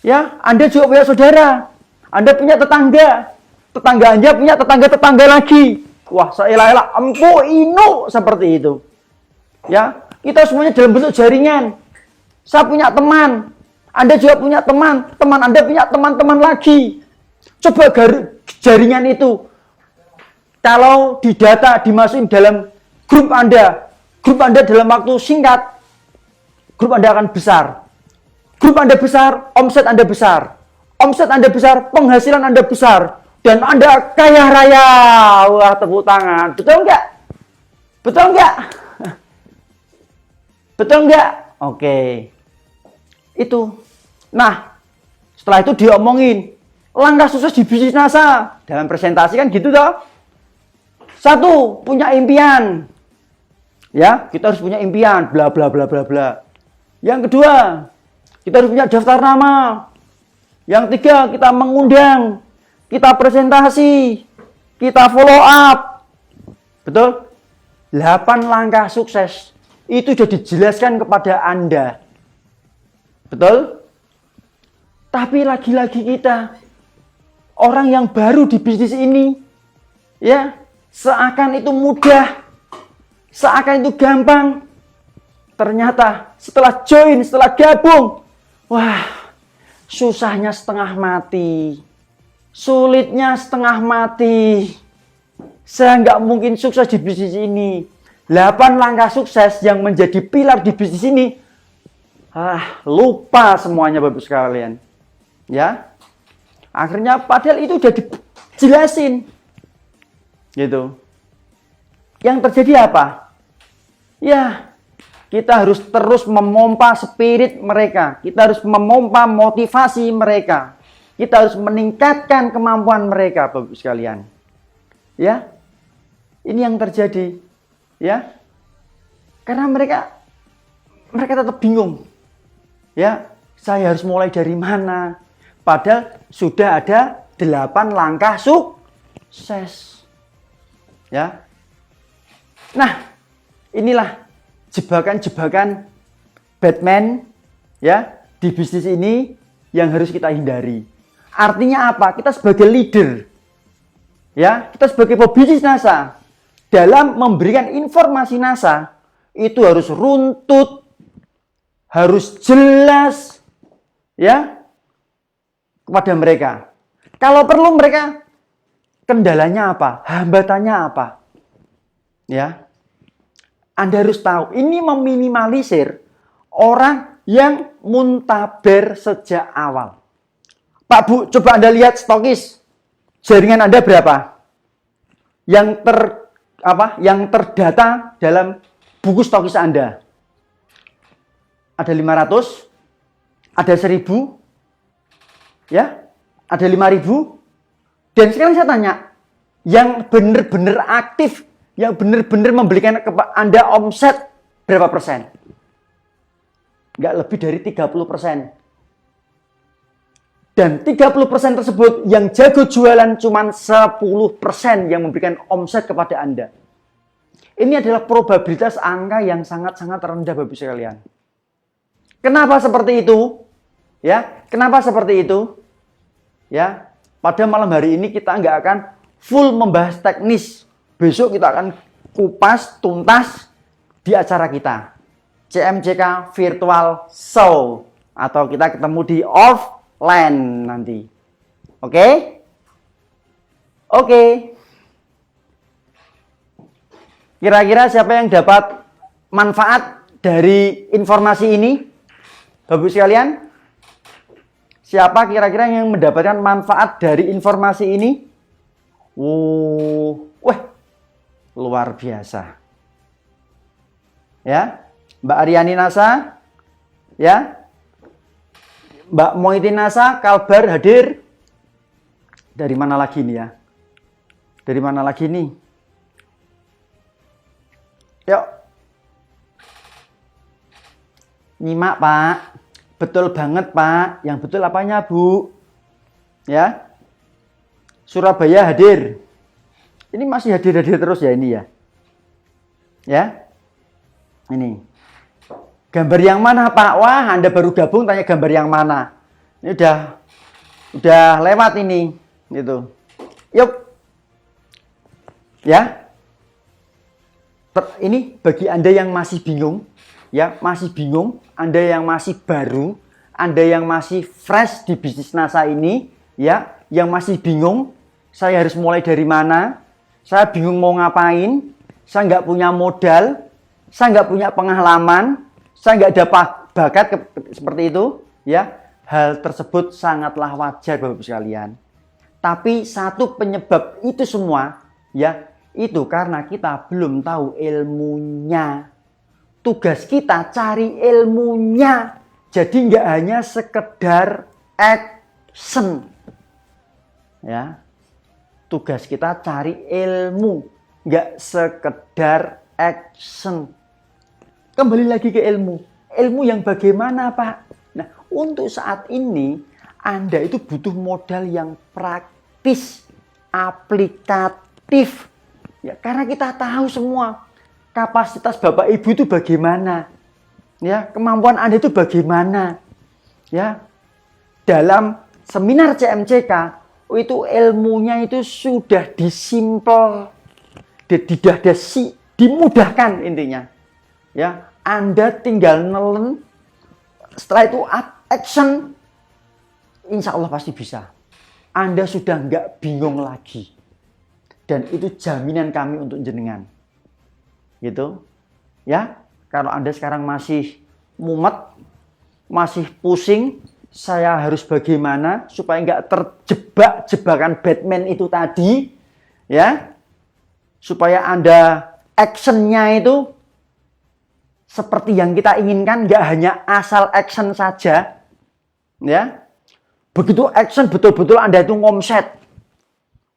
Ya, Anda juga punya saudara. Anda punya tetangga. Tetangga Anda punya tetangga-tetangga lagi. Wah, seelah-elah empu inu seperti itu. Ya, Kita semuanya dalam bentuk jaringan. Saya punya teman, Anda juga punya teman, teman Anda punya teman-teman lagi. Coba jaringan itu, kalau didata dimasukin dalam grup Anda dalam waktu singkat, grup Anda akan besar. Grup Anda besar, omset Anda besar. Omset Anda besar, penghasilan Anda besar. Dan Anda kaya raya. Wah, tepuk tangan. Betul nggak? Betul nggak? Betul nggak? Oke. Itu. Nah, setelah itu diomongin. Langkah sukses di bisnis NASA. Dalam presentasi kan gitu toh. 1, punya impian. Ya, kita harus punya impian. Bla bla bla bla bla. Yang kedua, kita harus punya daftar nama. Yang 3, kita mengundang. Kita presentasi. Kita follow up. Betul? 8 langkah sukses. Itu sudah dijelaskan kepada Anda. Betul? Tapi lagi-lagi kita, orang yang baru di bisnis ini, ya, seakan itu mudah, seakan itu gampang. Ternyata setelah join, setelah gabung, wah, susahnya setengah mati. Sulitnya setengah mati. Saya nggak mungkin sukses di bisnis ini. 8 langkah sukses yang menjadi pilar di bisnis ini, lupa semuanya Bapak sekalian. Ya, akhirnya padahal itu udah dijelasin. Gitu. Yang terjadi apa? Ya, kita harus terus memompa spirit mereka. Kita harus memompa motivasi mereka. Kita harus meningkatkan kemampuan mereka, Bapak sekalian. Ya, ini yang terjadi. Ya, karena mereka tetap bingung. Ya, saya harus mulai dari mana? Padahal sudah ada 8 langkah sukses. Ya, nah, inilah jebakan-jebakan Batman ya di bisnis ini yang harus kita hindari. Artinya apa? Kita sebagai leader, ya, kita sebagai pebisnis NASA, dalam memberikan informasi NASA, itu harus runtut, harus jelas, ya, kepada mereka. Kalau perlu mereka, kendalanya apa? Hambatannya apa? Ya, Anda harus tahu, ini meminimalisir orang yang muntaber sejak awal. Pak Bu, coba Anda lihat stokis. Jaringan Anda berapa? Yang terdata dalam buku stokis Anda. Ada 500, ada 1000, ya, ada 5000. Dan sekarang saya tanya, yang benar-benar aktif, yang benar-benar memberikan Anda omset berapa persen? Nggak lebih dari 30%. Dan 30% tersebut yang jago jualan cuma 10% yang memberikan omset kepada Anda. Ini adalah probabilitas angka yang sangat-sangat rendah Bapak sekalian. Kenapa seperti itu? Ya, kenapa seperti itu? Ya, pada malam hari ini kita nggak akan full membahas teknis. Besok kita akan kupas tuntas di acara kita. CMCK Virtual Show. Atau kita ketemu di offline nanti. Oke? Oke. Kira-kira siapa yang dapat manfaat dari informasi ini? Bapak sekalian? Siapa kira-kira yang mendapatkan manfaat dari informasi ini? Wah, luar biasa. Ya, Mbak Aryani NASA, ya, Mbak Moitin NASA, Kalbar hadir. Dari mana lagi nih ya? Dari mana lagi nih? Yuk. Nyimak Pak. Betul banget Pak. Yang betul apanya Bu? Ya. Surabaya hadir. Ini masih hadir-hadir terus ya ini ya. Ya. Ini. Gambar yang mana Pak? Wah, Anda baru gabung tanya gambar yang mana. Ini udah lewat ini. Gitu. Yuk. Ya. Ini bagi Anda yang masih bingung. ya masih bingung, Anda yang masih baru, Anda yang masih fresh di bisnis NASA ini, ya, yang masih bingung, saya harus mulai dari mana? Saya bingung mau ngapain? Saya nggak punya modal, saya nggak punya pengalaman, saya nggak ada bakat seperti itu, ya. Hal tersebut sangatlah wajar Bapak Ibu sekalian. Tapi satu penyebab itu semua, ya, itu karena kita belum tahu ilmunya. Tugas kita cari ilmunya. Jadi nggak hanya sekedar action. Ya. Tugas kita cari ilmu, nggak sekedar action. Kembali lagi ke ilmu. Ilmu yang bagaimana, Pak? Nah, untuk saat ini Anda itu butuh modal yang praktis, aplikatif. Ya, karena kita tahu semua kapasitas Bapak Ibu itu bagaimana. Ya, kemampuan Anda itu bagaimana. Ya. Dalam seminar CMCK itu ilmunya itu sudah disimpel, dimudahkan intinya. Ya, Anda tinggal nelen, setelah itu action, insya Allah pasti bisa. Anda sudah nggak bingung lagi. Dan itu jaminan kami untuk jenengan. Gitu. Ya, kalau Anda sekarang masih mumet, masih pusing, saya harus bagaimana supaya nggak terjebak jebakan Batman itu tadi, ya, supaya Anda actionnya itu seperti yang kita inginkan, nggak hanya asal action saja, ya. Begitu action betul-betul Anda itu ngomset,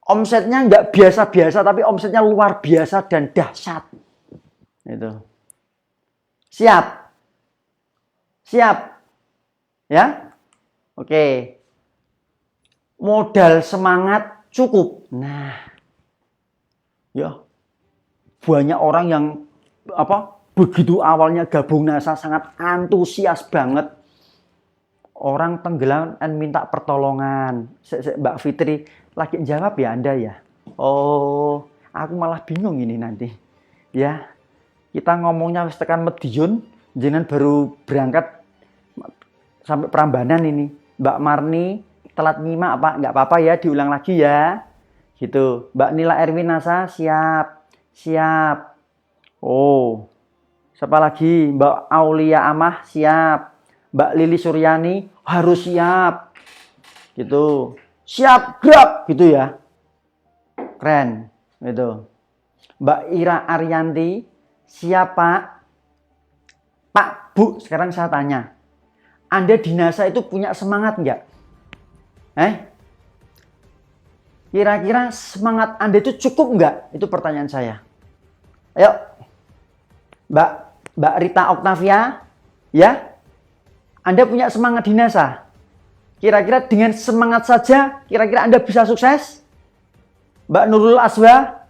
omsetnya nggak biasa-biasa, tapi omsetnya luar biasa dan dahsyat. Itu. Siap, siap, ya. Oke. Modal semangat cukup. Nah, ya, banyak orang yang begitu awalnya gabung NASA sangat antusias banget. Orang tenggelam dan minta pertolongan. Mbak Fitri lagi jawab ya Anda ya. Oh, aku malah bingung ini nanti. Ya, kita ngomongnya wis tekan Medion, jenengan baru berangkat sampai Prambanan ini. Mbak Marni telat nyimak Pak, nggak apa-apa ya, diulang lagi ya. Gitu. Mbak Nila Erwinasa siap, siap. Oh, siapa lagi? Mbak Aulia Amah siap. Mbak Lili Suryani harus siap. Gitu. Siap gerak gitu ya. Keren gitu. Mbak Ira Arianti siap Pak. Pak, Bu, sekarang saya tanya. Anda di NASA itu punya semangat nggak? Kira-kira semangat Anda itu cukup nggak? Itu pertanyaan saya. Ayo, Mbak Rita Octavia, ya? Anda punya semangat di NASA? Kira-kira dengan semangat saja, kira-kira Anda bisa sukses? Mbak Nurul Aswa,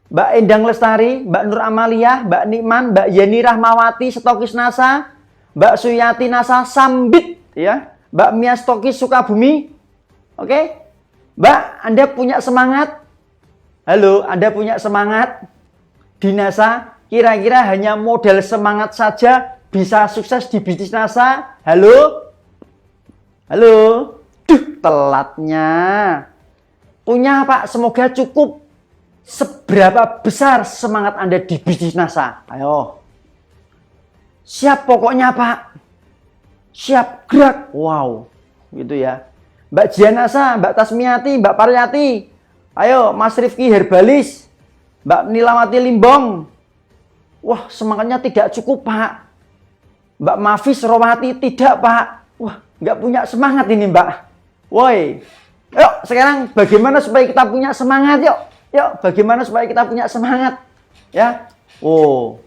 Mbak Endang Lestari, Mbak Nur Amalia, Mbak Nikman, Mbak Yeni Rahmawati, stokis NASA, Mbak Suyati NASA Sambit, ya, Mbak Mia stokis Sukabumi, oke? Mbak, Anda punya semangat? Halo, Anda punya semangat di NASA? Kira-kira hanya modal semangat saja bisa sukses di bisnis NASA? Halo? Halo? Duh, telatnya. Punya Pak, semoga cukup. Seberapa besar semangat Anda di bisnis NASA? Ayo. Siap pokoknya Pak. Siap gerak. Wow. Gitu ya. Mbak Jianasa, Mbak Tasmiati, Mbak Paryati. Ayo, Mas Rifki Herbalis. Mbak Nilawati Limbong. Wah, semangatnya tidak cukup Pak. Mbak Mafis Rowati tidak Pak. Wah, nggak punya semangat ini Mbak. Woi. Yuk, sekarang bagaimana supaya kita punya semangat yuk. Yuk, bagaimana supaya kita punya semangat? Ya. Oh,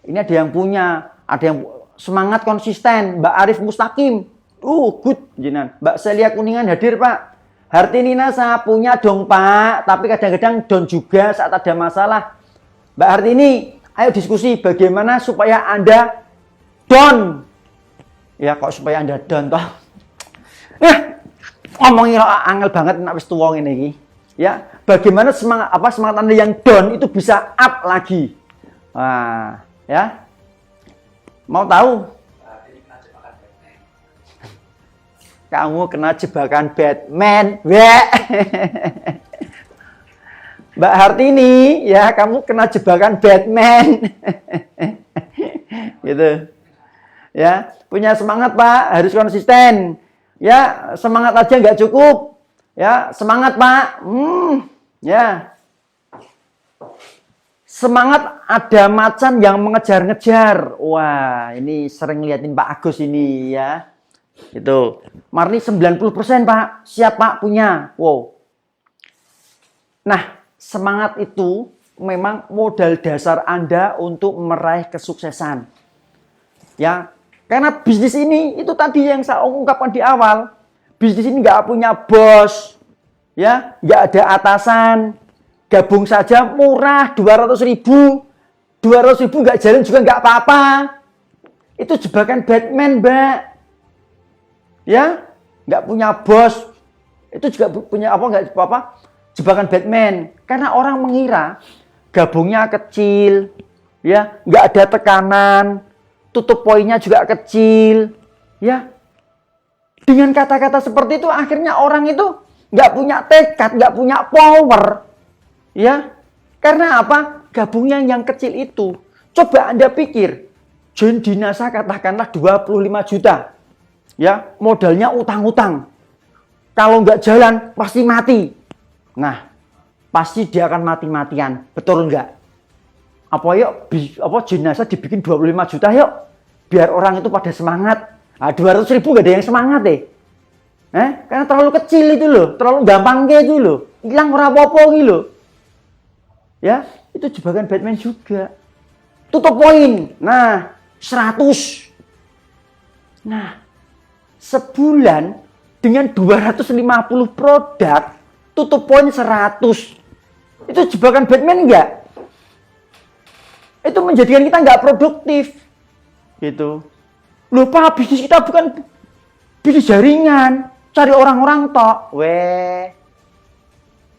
ini ada yang punya, ada yang semangat konsisten. Mbak Arif Mustaqim. Good, jinan. Mbak Celia Kuningan hadir, Pak. Hartini NASA punya dong, Pak. Tapi kadang-kadang down juga saat ada masalah. Mbak Hartini, ayo diskusi bagaimana supaya Anda down. Ya, kok supaya Anda down toh? Ngomongin angel banget nek wis tuwa ngene iki. Ya, bagaimana semangat Anda yang down itu bisa up lagi. Nah, ya. Mau tahu? Kamu kena jebakan Batman. Weh. Mbak Hartini, ya kamu kena jebakan Batman. Gitu. Ya, punya semangat Pak, harus konsisten. Ya, semangat aja nggak cukup. Ya, semangat Pak. Ya. Semangat ada macan yang mengejar-ngejar. Wah, ini sering liatin Pak Agus ini ya. Gitu. Marni 90% Pak. Siap Pak punya. Wow. Nah, semangat itu memang modal dasar Anda untuk meraih kesuksesan. Ya, karena bisnis ini itu tadi yang saya ungkapkan di awal. Bisnis ini nggak punya bos. Ya, nggak ada atasan. Gabung saja murah 200.000. 200.000 nggak jalan juga nggak apa-apa. Itu jebakan Batman, Mbak. Ya, nggak punya bos, itu juga punya nggak apa-apa, jebakan Batman. Karena orang mengira gabungnya kecil, ya, nggak ada tekanan, tutup poinnya juga kecil, ya. Dengan kata-kata seperti itu akhirnya orang itu nggak punya tekad, nggak punya power, ya. Karena apa? Gabungnya yang kecil itu. Coba Anda pikir, join di NASA katakanlah 25 juta. Ya, modalnya utang-utang. Kalau nggak jalan, pasti mati. Nah, pasti dia akan mati-matian. Betul nggak? Jenazah dibikin 25 juta yuk. Biar orang itu pada semangat. 200.000 nggak ada yang semangat deh. Karena terlalu kecil itu loh. Terlalu gampang gitu loh. Hilang apa-apa gitu loh. Ya, itu jebakan Batman juga. Tutup poin. Nah, 100. Nah, sebulan dengan 250 produk, tutup poin 100. Itu jebakan Batman enggak? Itu menjadikan kita enggak produktif. Gitu. Lupa bisnis kita bukan bisnis jaringan, cari orang-orang tok.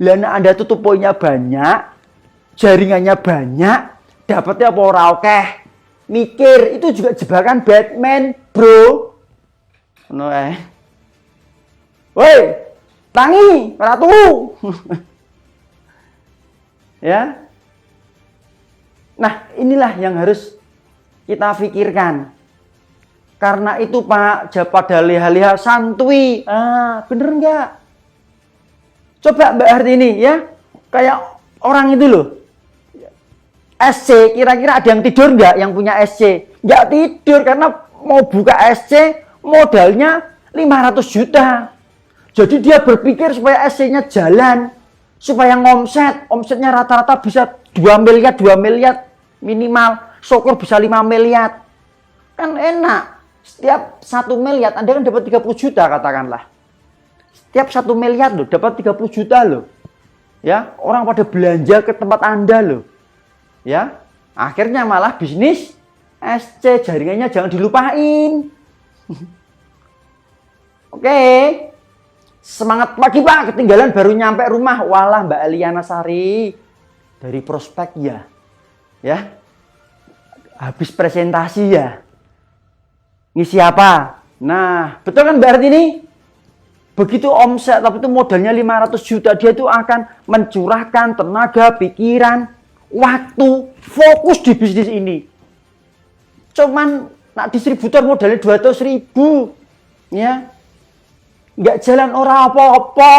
Lana Anda tutup poinnya banyak, jaringannya banyak, dapatnya apa ora oke. Mikir, itu juga jebakan Batman, bro. Woi, tangi, ratu. Ya. Nah, inilah yang harus kita pikirkan. Karena itu Pak, pada leha-leha santuy. Bener nggak? Coba Mbak Hartini ya, kayak orang itu loh. SC, kira-kira ada yang tidur nggak yang punya SC? Nggak tidur karena mau buka SC, modalnya 500 juta. Jadi dia berpikir supaya SC-nya jalan, supaya omsetnya rata-rata bisa 2 miliar minimal, syukur bisa 5 miliar. Kan enak. Setiap 1 miliar Anda kan dapat 30 juta katakanlah. Setiap 1 miliar loh, dapat 30 juta loh. Ya, orang pada belanja ke tempat Anda loh. Ya, akhirnya malah bisnis SC, jaringannya jangan dilupain. Oke. Semangat pagi Pak, ketinggalan baru nyampe rumah. Walah Mbak Eliana Sari dari prospek ya. Ya. Habis presentasi ya. Ngisi apa? Nah, betul kan Mbak Hartini? Begitu omset, tapi itu modalnya 500 juta, dia itu akan mencurahkan tenaga, pikiran, waktu, fokus di bisnis ini. Cuman nak distributor modalnya 200.000, ya, nggak jalan ora apa-apa,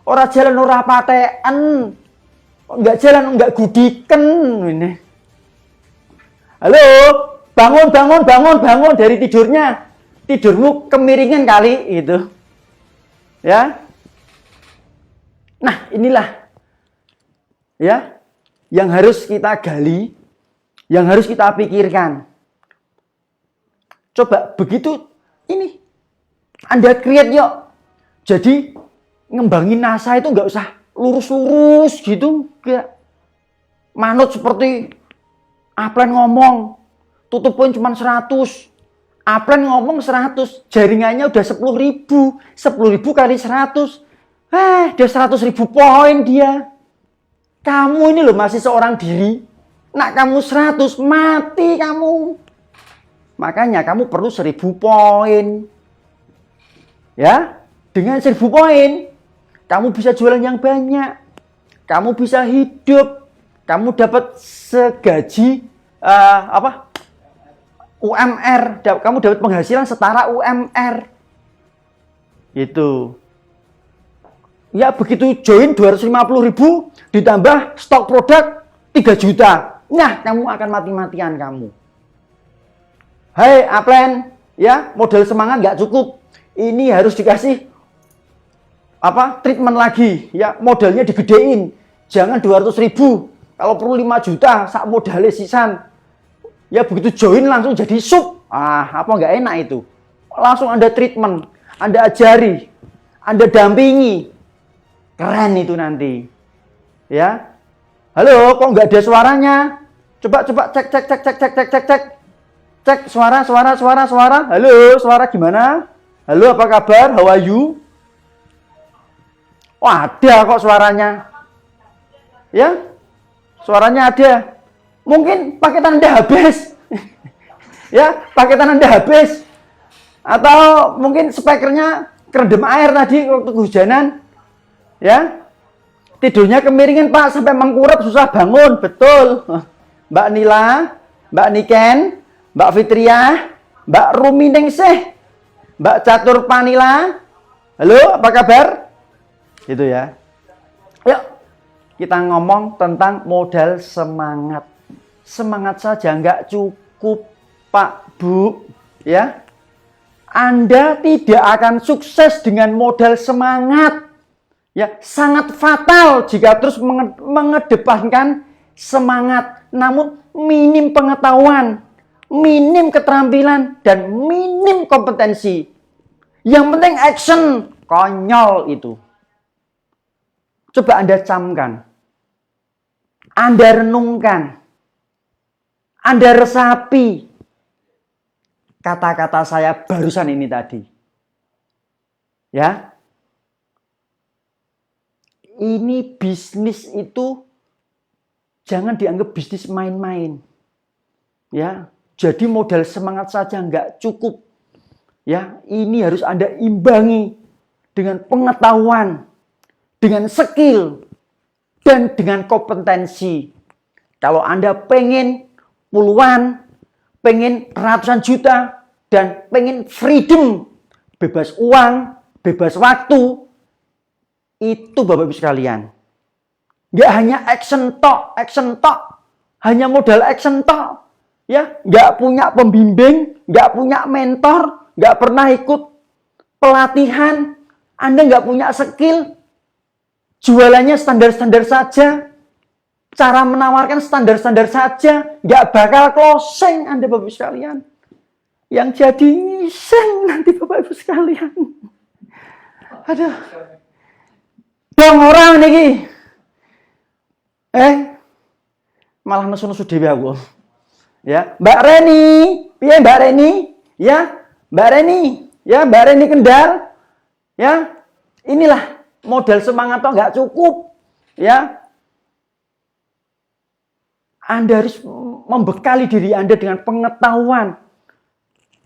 ora jalan ora paten, nggak jalan nggak gudiken ini. Halo, bangun dari tidurnya, tidurmu kemiringan kali itu, ya. Nah inilah, ya, yang harus kita gali, yang harus kita pikirkan. Coba begitu ini Anda create yuk. Jadi ngembangin NASA itu nggak usah lurus-lurus gitu, enggak. Manut seperti Aplen ngomong, tutup poin cuma 100. Aplen ngomong 100, jaringannya udah 10.000. 10.000 kali 100. Dia 100.000 poin dia. Kamu ini loh masih seorang diri. Nak kamu 100, mati kamu. Makanya kamu perlu 1000 poin. Ya, dengan 1000 poin, kamu bisa jualan yang banyak. Kamu bisa hidup. Kamu dapat segaji UMR. Kamu dapat penghasilan setara UMR. Itu. Ya, begitu join 250.000 ditambah stok produk 3 juta. Nah, kamu akan mati-matian kamu. Hai upline, ya, modal semangat nggak cukup. Ini harus dikasih treatment lagi, ya, modalnya digedein. Jangan 200.000. Kalau perlu 5 juta, sak modalnya sisan. Ya, begitu join langsung jadi sub. Apa nggak enak itu? Langsung Anda treatment, Anda ajari, Anda dampingi. Keren itu nanti. Ya. Halo, kok nggak ada suaranya? Coba cek. Cek suara. Halo, suara gimana? Halo, apa kabar? How are you? Oh, ada kok suaranya. Ya. Suaranya ada. Mungkin paketan Anda habis. Ya, paketan Anda habis. Atau mungkin speakernya kerendam air tadi waktu kehujanan. Ya. Tidurnya kemiringan, Pak, sampai mengkurap susah bangun. Betul. Mbak Nila, Mbak Niken, Mbak Fitriah, Mbak Ruminingsih, Mbak Catur Panila. Halo, apa kabar? Gitu ya. Yuk, kita ngomong tentang modal semangat. Semangat saja nggak cukup, Pak, Bu. Ya. Anda tidak akan sukses dengan modal semangat. Ya, sangat fatal jika terus mengedepankan semangat, namun minim pengetahuan, minim keterampilan, dan minim kompetensi. Yang penting action, konyol itu. Coba Anda camkan, Anda renungkan, Anda resapi kata-kata saya barusan ini tadi. Ya. Ini bisnis itu jangan dianggap bisnis main-main. Ya, jadi modal semangat saja nggak cukup. Ya, ini harus Anda imbangi dengan pengetahuan, dengan skill, dan dengan kompetensi. Kalau Anda pengen puluhan, pengen ratusan juta, dan pengen freedom, bebas uang, bebas waktu, itu Bapak Ibu sekalian. Nggak hanya action talk, hanya modal action talk. Ya, nggak punya pembimbing, nggak punya mentor, nggak pernah ikut pelatihan, Anda nggak punya skill, jualannya standar-standar saja, cara menawarkan standar-standar saja, nggak bakal closing Anda Bapak Ibu sekalian. Yang jadi seng nanti Bapak Ibu sekalian. Aduh. Dong orang niki. Malah nesu-nesu dhewe aku. Ya, Mbak Reni, piye Mbak Reni? Ya, Mbak Reni, ya Mbak Reni Kendal. Ya, inilah modal semangat toh nggak cukup. Ya, Anda harus membekali diri Anda dengan pengetahuan,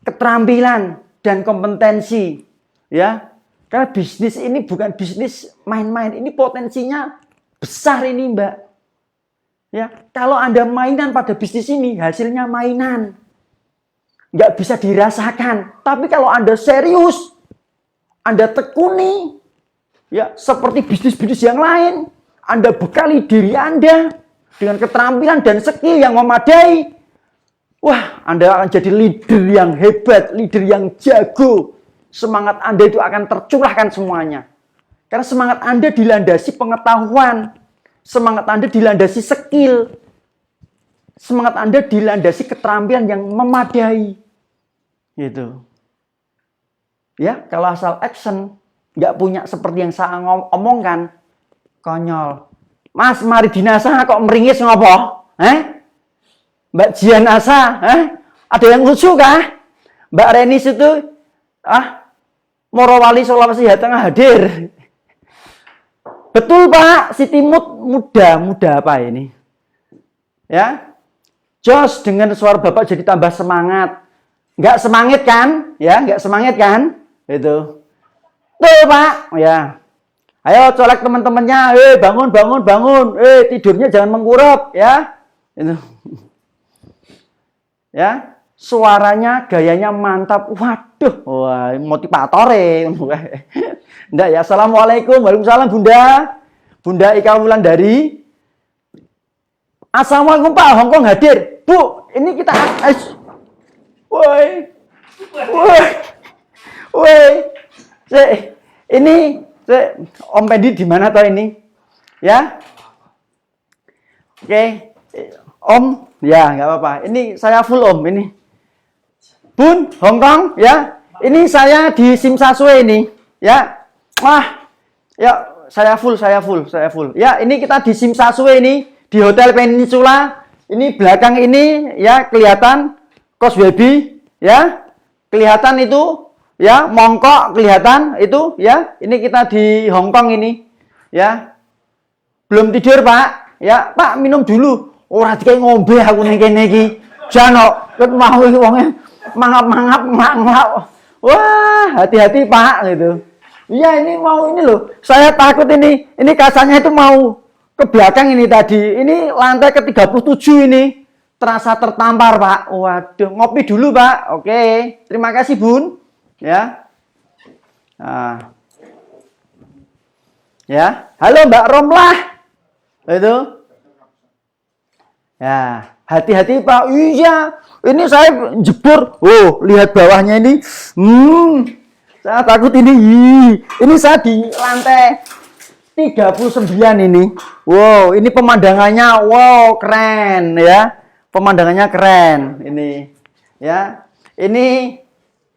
keterampilan, dan kompetensi. Ya, karena bisnis ini bukan bisnis main-main, ini potensinya besar ini Mbak. Ya, kalau Anda mainan pada bisnis ini, hasilnya mainan. Nggak bisa dirasakan. Tapi kalau Anda serius, Anda tekuni, ya seperti bisnis-bisnis yang lain, Anda bekali diri Anda dengan keterampilan dan skill yang memadai. Wah, Anda akan jadi leader yang hebat, leader yang jago. Semangat Anda itu akan tercurahkan semuanya. Karena semangat Anda dilandasi pengetahuan. Semangat Anda dilandasi skill. Semangat Anda dilandasi keterampilan yang memadai. Gitu. Ya, kalau asal action, nggak punya seperti yang saya omongkan, konyol. Mas, mari dinasa kok meringis ngopo? Mbak Jian Asa, ada yang lucu kah? Mbak Renis itu, Morowali Sulawesi Tengah hadir. Betul Pak, si Timut muda apa ini? Ya, Jos dengan suara Bapak jadi tambah semangat. Nggak semangat kan? Ya, nggak semangat kan? Itu. Tuh, Pak. Ya. Ayo colek teman-temannya. Bangun, bangun, bangun. Tidurnya jangan mengkurap, ya. Itu. Ya. Suaranya, gayanya mantap. Waduh, wah, motivator ya. Nggak ya. Assalamualaikum. Waalaikumsalam, Bunda. Bunda Ika Wulandari. Assalamualaikum Pak, Hongkong hadir. Bu, ini kita woi. Woi. Woi. Ini Om Pendi di mana toh ini? Ya. Oke. Om, ya nggak apa-apa. Ini saya full Om ini. Bun, Hongkong, ya. Ini saya di Simsasue ini, ya. Wah. Ya, saya full. Ya, ini kita di Simsasue ini, di Hotel Peninsula. Ini belakang ini ya kelihatan Kos Webi, ya. Kelihatan itu, ya, mongkok kelihatan itu, ya. Ini kita di Hongkong ini, ya. Belum tidur, Pak. Ya, Pak, minum dulu. Ora dikae ngombe aku ning kene iki. Jano, ket mau iki wonge mangap. Wah, hati-hati, Pak, gitu. Iya, ini mau ini loh. Saya takut ini kacanya itu mau ke belakang ini tadi. Ini lantai ke-37 ini. Terasa tertampar, Pak. Waduh, ngopi dulu, Pak. Oke. Terima kasih, Bun. Ya. Nah. Ya. Halo, Mbak Romlah. Itu. Ya, hati-hati, Pak. Iya. Ini saya jebur. Oh, lihat bawahnya ini. Saya takut ini. Ini saya di lantai 39 ini. Wow, ini pemandangannya wow, keren ya. Pemandangannya keren ini. Ya. Ini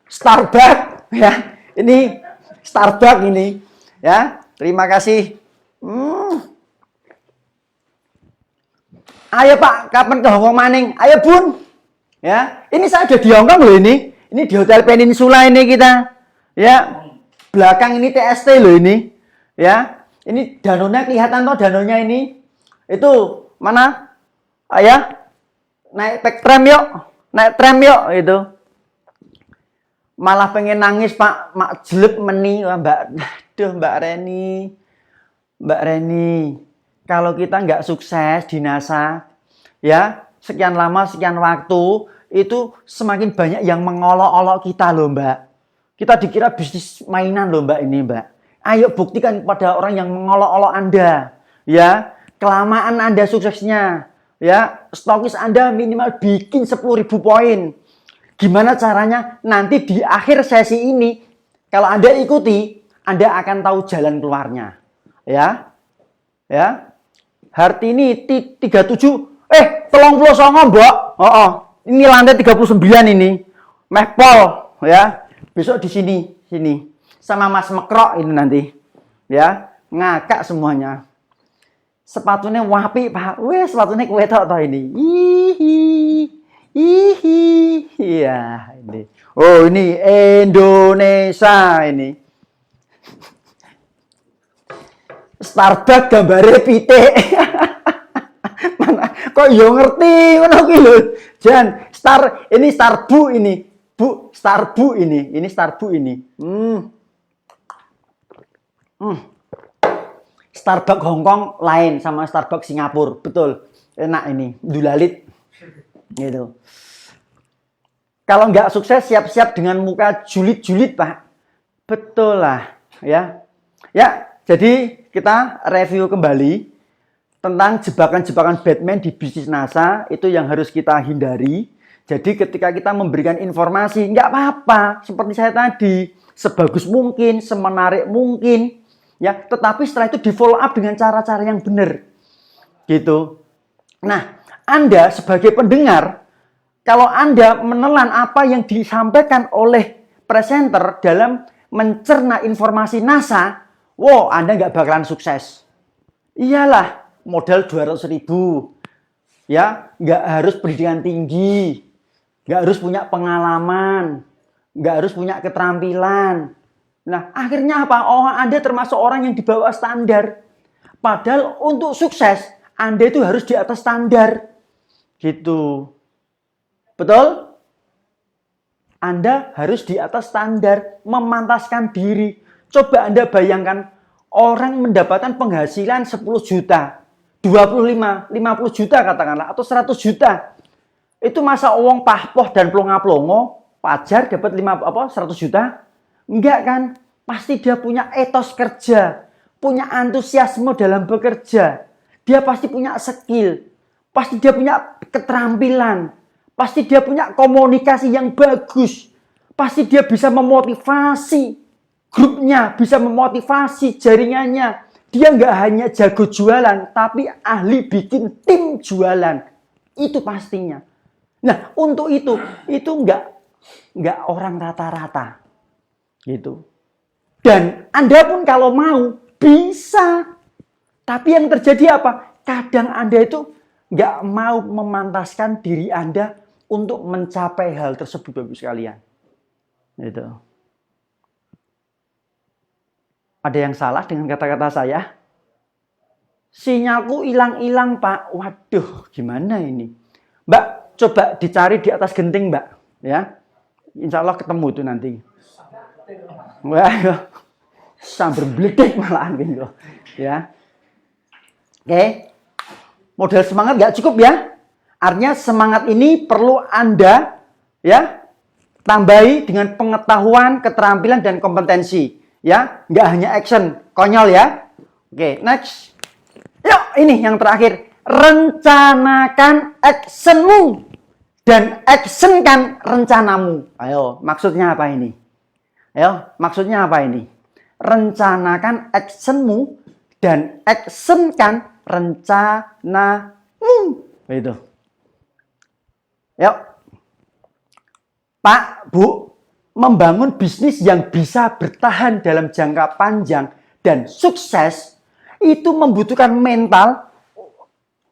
Starbucks ya. Ini Starbucks ini. Ya. Terima kasih. Ayo Pak, kapan ke Hongkong maning? Ayo Bun. Ya. Ini saya ada di Hongkong loh ini. Ini di Hotel Peninsula ini kita. Ya. Belakang ini TST loh ini. Ya. Ini danaunya kelihatan toh danaunya ini. Itu mana? Ya. Naik tram yuk itu. Malah pengen nangis Pak, mak jelek meni Mbak Reni. Kalau kita nggak sukses di NASA, ya sekian lama sekian waktu itu semakin banyak yang mengolok-olok kita loh Mbak. Kita dikira bisnis mainan loh Mbak ini Mbak. Ayo buktikan kepada orang yang mengolok-olok Anda, ya kelamaan Anda suksesnya. Ya, stokis Anda minimal bikin 10.000 poin. Gimana caranya? Nanti di akhir sesi ini, kalau Anda ikuti, Anda akan tahu jalan keluarnya. Ya. Ya. Hartini 37, 39, Mbok. Ini lantai 39 ini. Mehpol, ya. Besok di sini. Sama Mas Mekrok ini nanti. Ya, ngakak semuanya. Sepatunya wapi, Pak. Weh, sepatunya kue tok toh ini. Iya, ini. Oh, ini Indonesia ini. Starbucks gambarnya pitik. Mana? Kok yo ngerti ngono ki lho. Jan, ini Starbu ini. Bu, Starbu ini. Ini Starbu ini. Starbucks Hongkong lain sama Starbucks Singapura. Betul. Enak ini. Dulalit. Gitu. Kalau nggak sukses, siap-siap dengan muka julid-julid, Pak. Betul lah. Ya. Ya, jadi kita review kembali tentang jebakan-jebakan Batman di bisnis NASA. Itu yang harus kita hindari. Jadi ketika kita memberikan informasi, nggak apa-apa. Seperti saya tadi. Sebagus mungkin, semenarik mungkin. Ya, tetapi setelah itu di follow up dengan cara-cara yang benar. Gitu. Nah, Anda sebagai pendengar, kalau Anda menelan apa yang disampaikan oleh presenter dalam mencerna informasi NASA, wow, Anda nggak bakalan sukses. Iyalah, modal 200.000. Ya, nggak harus pendidikan tinggi. Nggak harus punya pengalaman. Nggak harus punya keterampilan. Nah, akhirnya apa? Oh, Anda termasuk orang yang di bawah standar. Padahal untuk sukses, Anda itu harus di atas standar. Gitu. Betul? Anda harus di atas standar, memantaskan diri. Coba Anda bayangkan, orang mendapatkan penghasilan 10 juta, 25, 50 juta katakanlah, atau 100 juta. Itu masa uang pahpoh dan plonga-plongo, pajar dapat 100 juta? Enggak kan? Pasti dia punya etos kerja, punya antusiasme dalam bekerja. Dia pasti punya skill, pasti dia punya keterampilan, pasti dia punya komunikasi yang bagus, pasti dia bisa memotivasi grupnya, bisa memotivasi jaringannya. Dia nggak hanya jago jualan, tapi ahli bikin tim jualan. Itu pastinya. Nah, untuk itu nggak orang rata-rata. Gitu. Dan Anda pun kalau mau, bisa. Tapi yang terjadi apa? Kadang Anda itu nggak mau memantaskan diri Anda untuk mencapai hal tersebut, Bapak sekalian. Gitu. Ada yang salah dengan kata-kata saya? Sinyalku hilang-hilang, Pak. Waduh, gimana ini? Mbak, coba dicari di atas genting, Mbak. Ya, insya Allah ketemu tuh nanti. Wah, sambil bledek malahan gitu. Ya. Oke. Modal semangat nggak cukup ya? Artinya semangat ini perlu Anda ya tambahi dengan pengetahuan, keterampilan dan kompetensi. Ya, nggak hanya action, konyol ya. Oke, next. Yuk, ini yang terakhir. Rencanakan actionmu dan actionkan rencanamu. Ayo, maksudnya apa ini? Ayo, maksudnya apa ini? Rencanakan actionmu dan actionkan rencanamu. Itu. Yuk. Pak, Bu, membangun bisnis yang bisa bertahan dalam jangka panjang dan sukses itu membutuhkan mental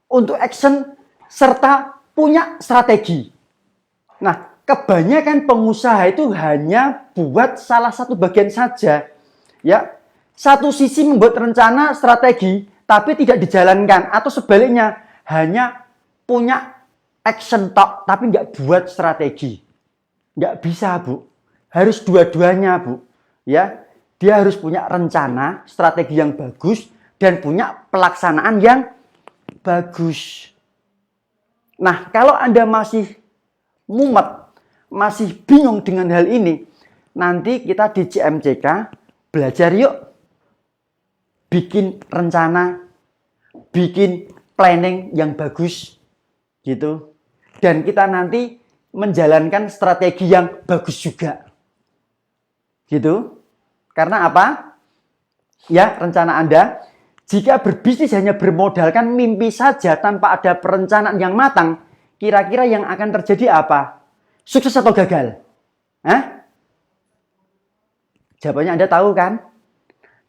untuk action serta punya strategi. Nah, kebanyakan pengusaha itu hanya buat salah satu bagian saja. Ya, satu sisi membuat rencana strategi tapi tidak dijalankan, atau sebaliknya hanya punya action talk tapi nggak buat strategi. Nggak bisa, Bu. Harus dua-duanya, Bu. Ya, dia harus punya rencana, strategi yang bagus dan punya pelaksanaan yang bagus. Nah, kalau Anda masih mumet, masih bingung dengan hal ini, nanti kita di CMCK belajar yuk. Bikin rencana, bikin planning yang bagus, gitu. Dan kita nanti menjalankan strategi yang bagus juga. Gitu. Karena apa? Ya, rencana Anda. Jika berbisnis hanya bermodalkan mimpi saja tanpa ada perencanaan yang matang, kira-kira yang akan terjadi apa? Sukses atau gagal? Hah? Jawabannya Anda tahu kan?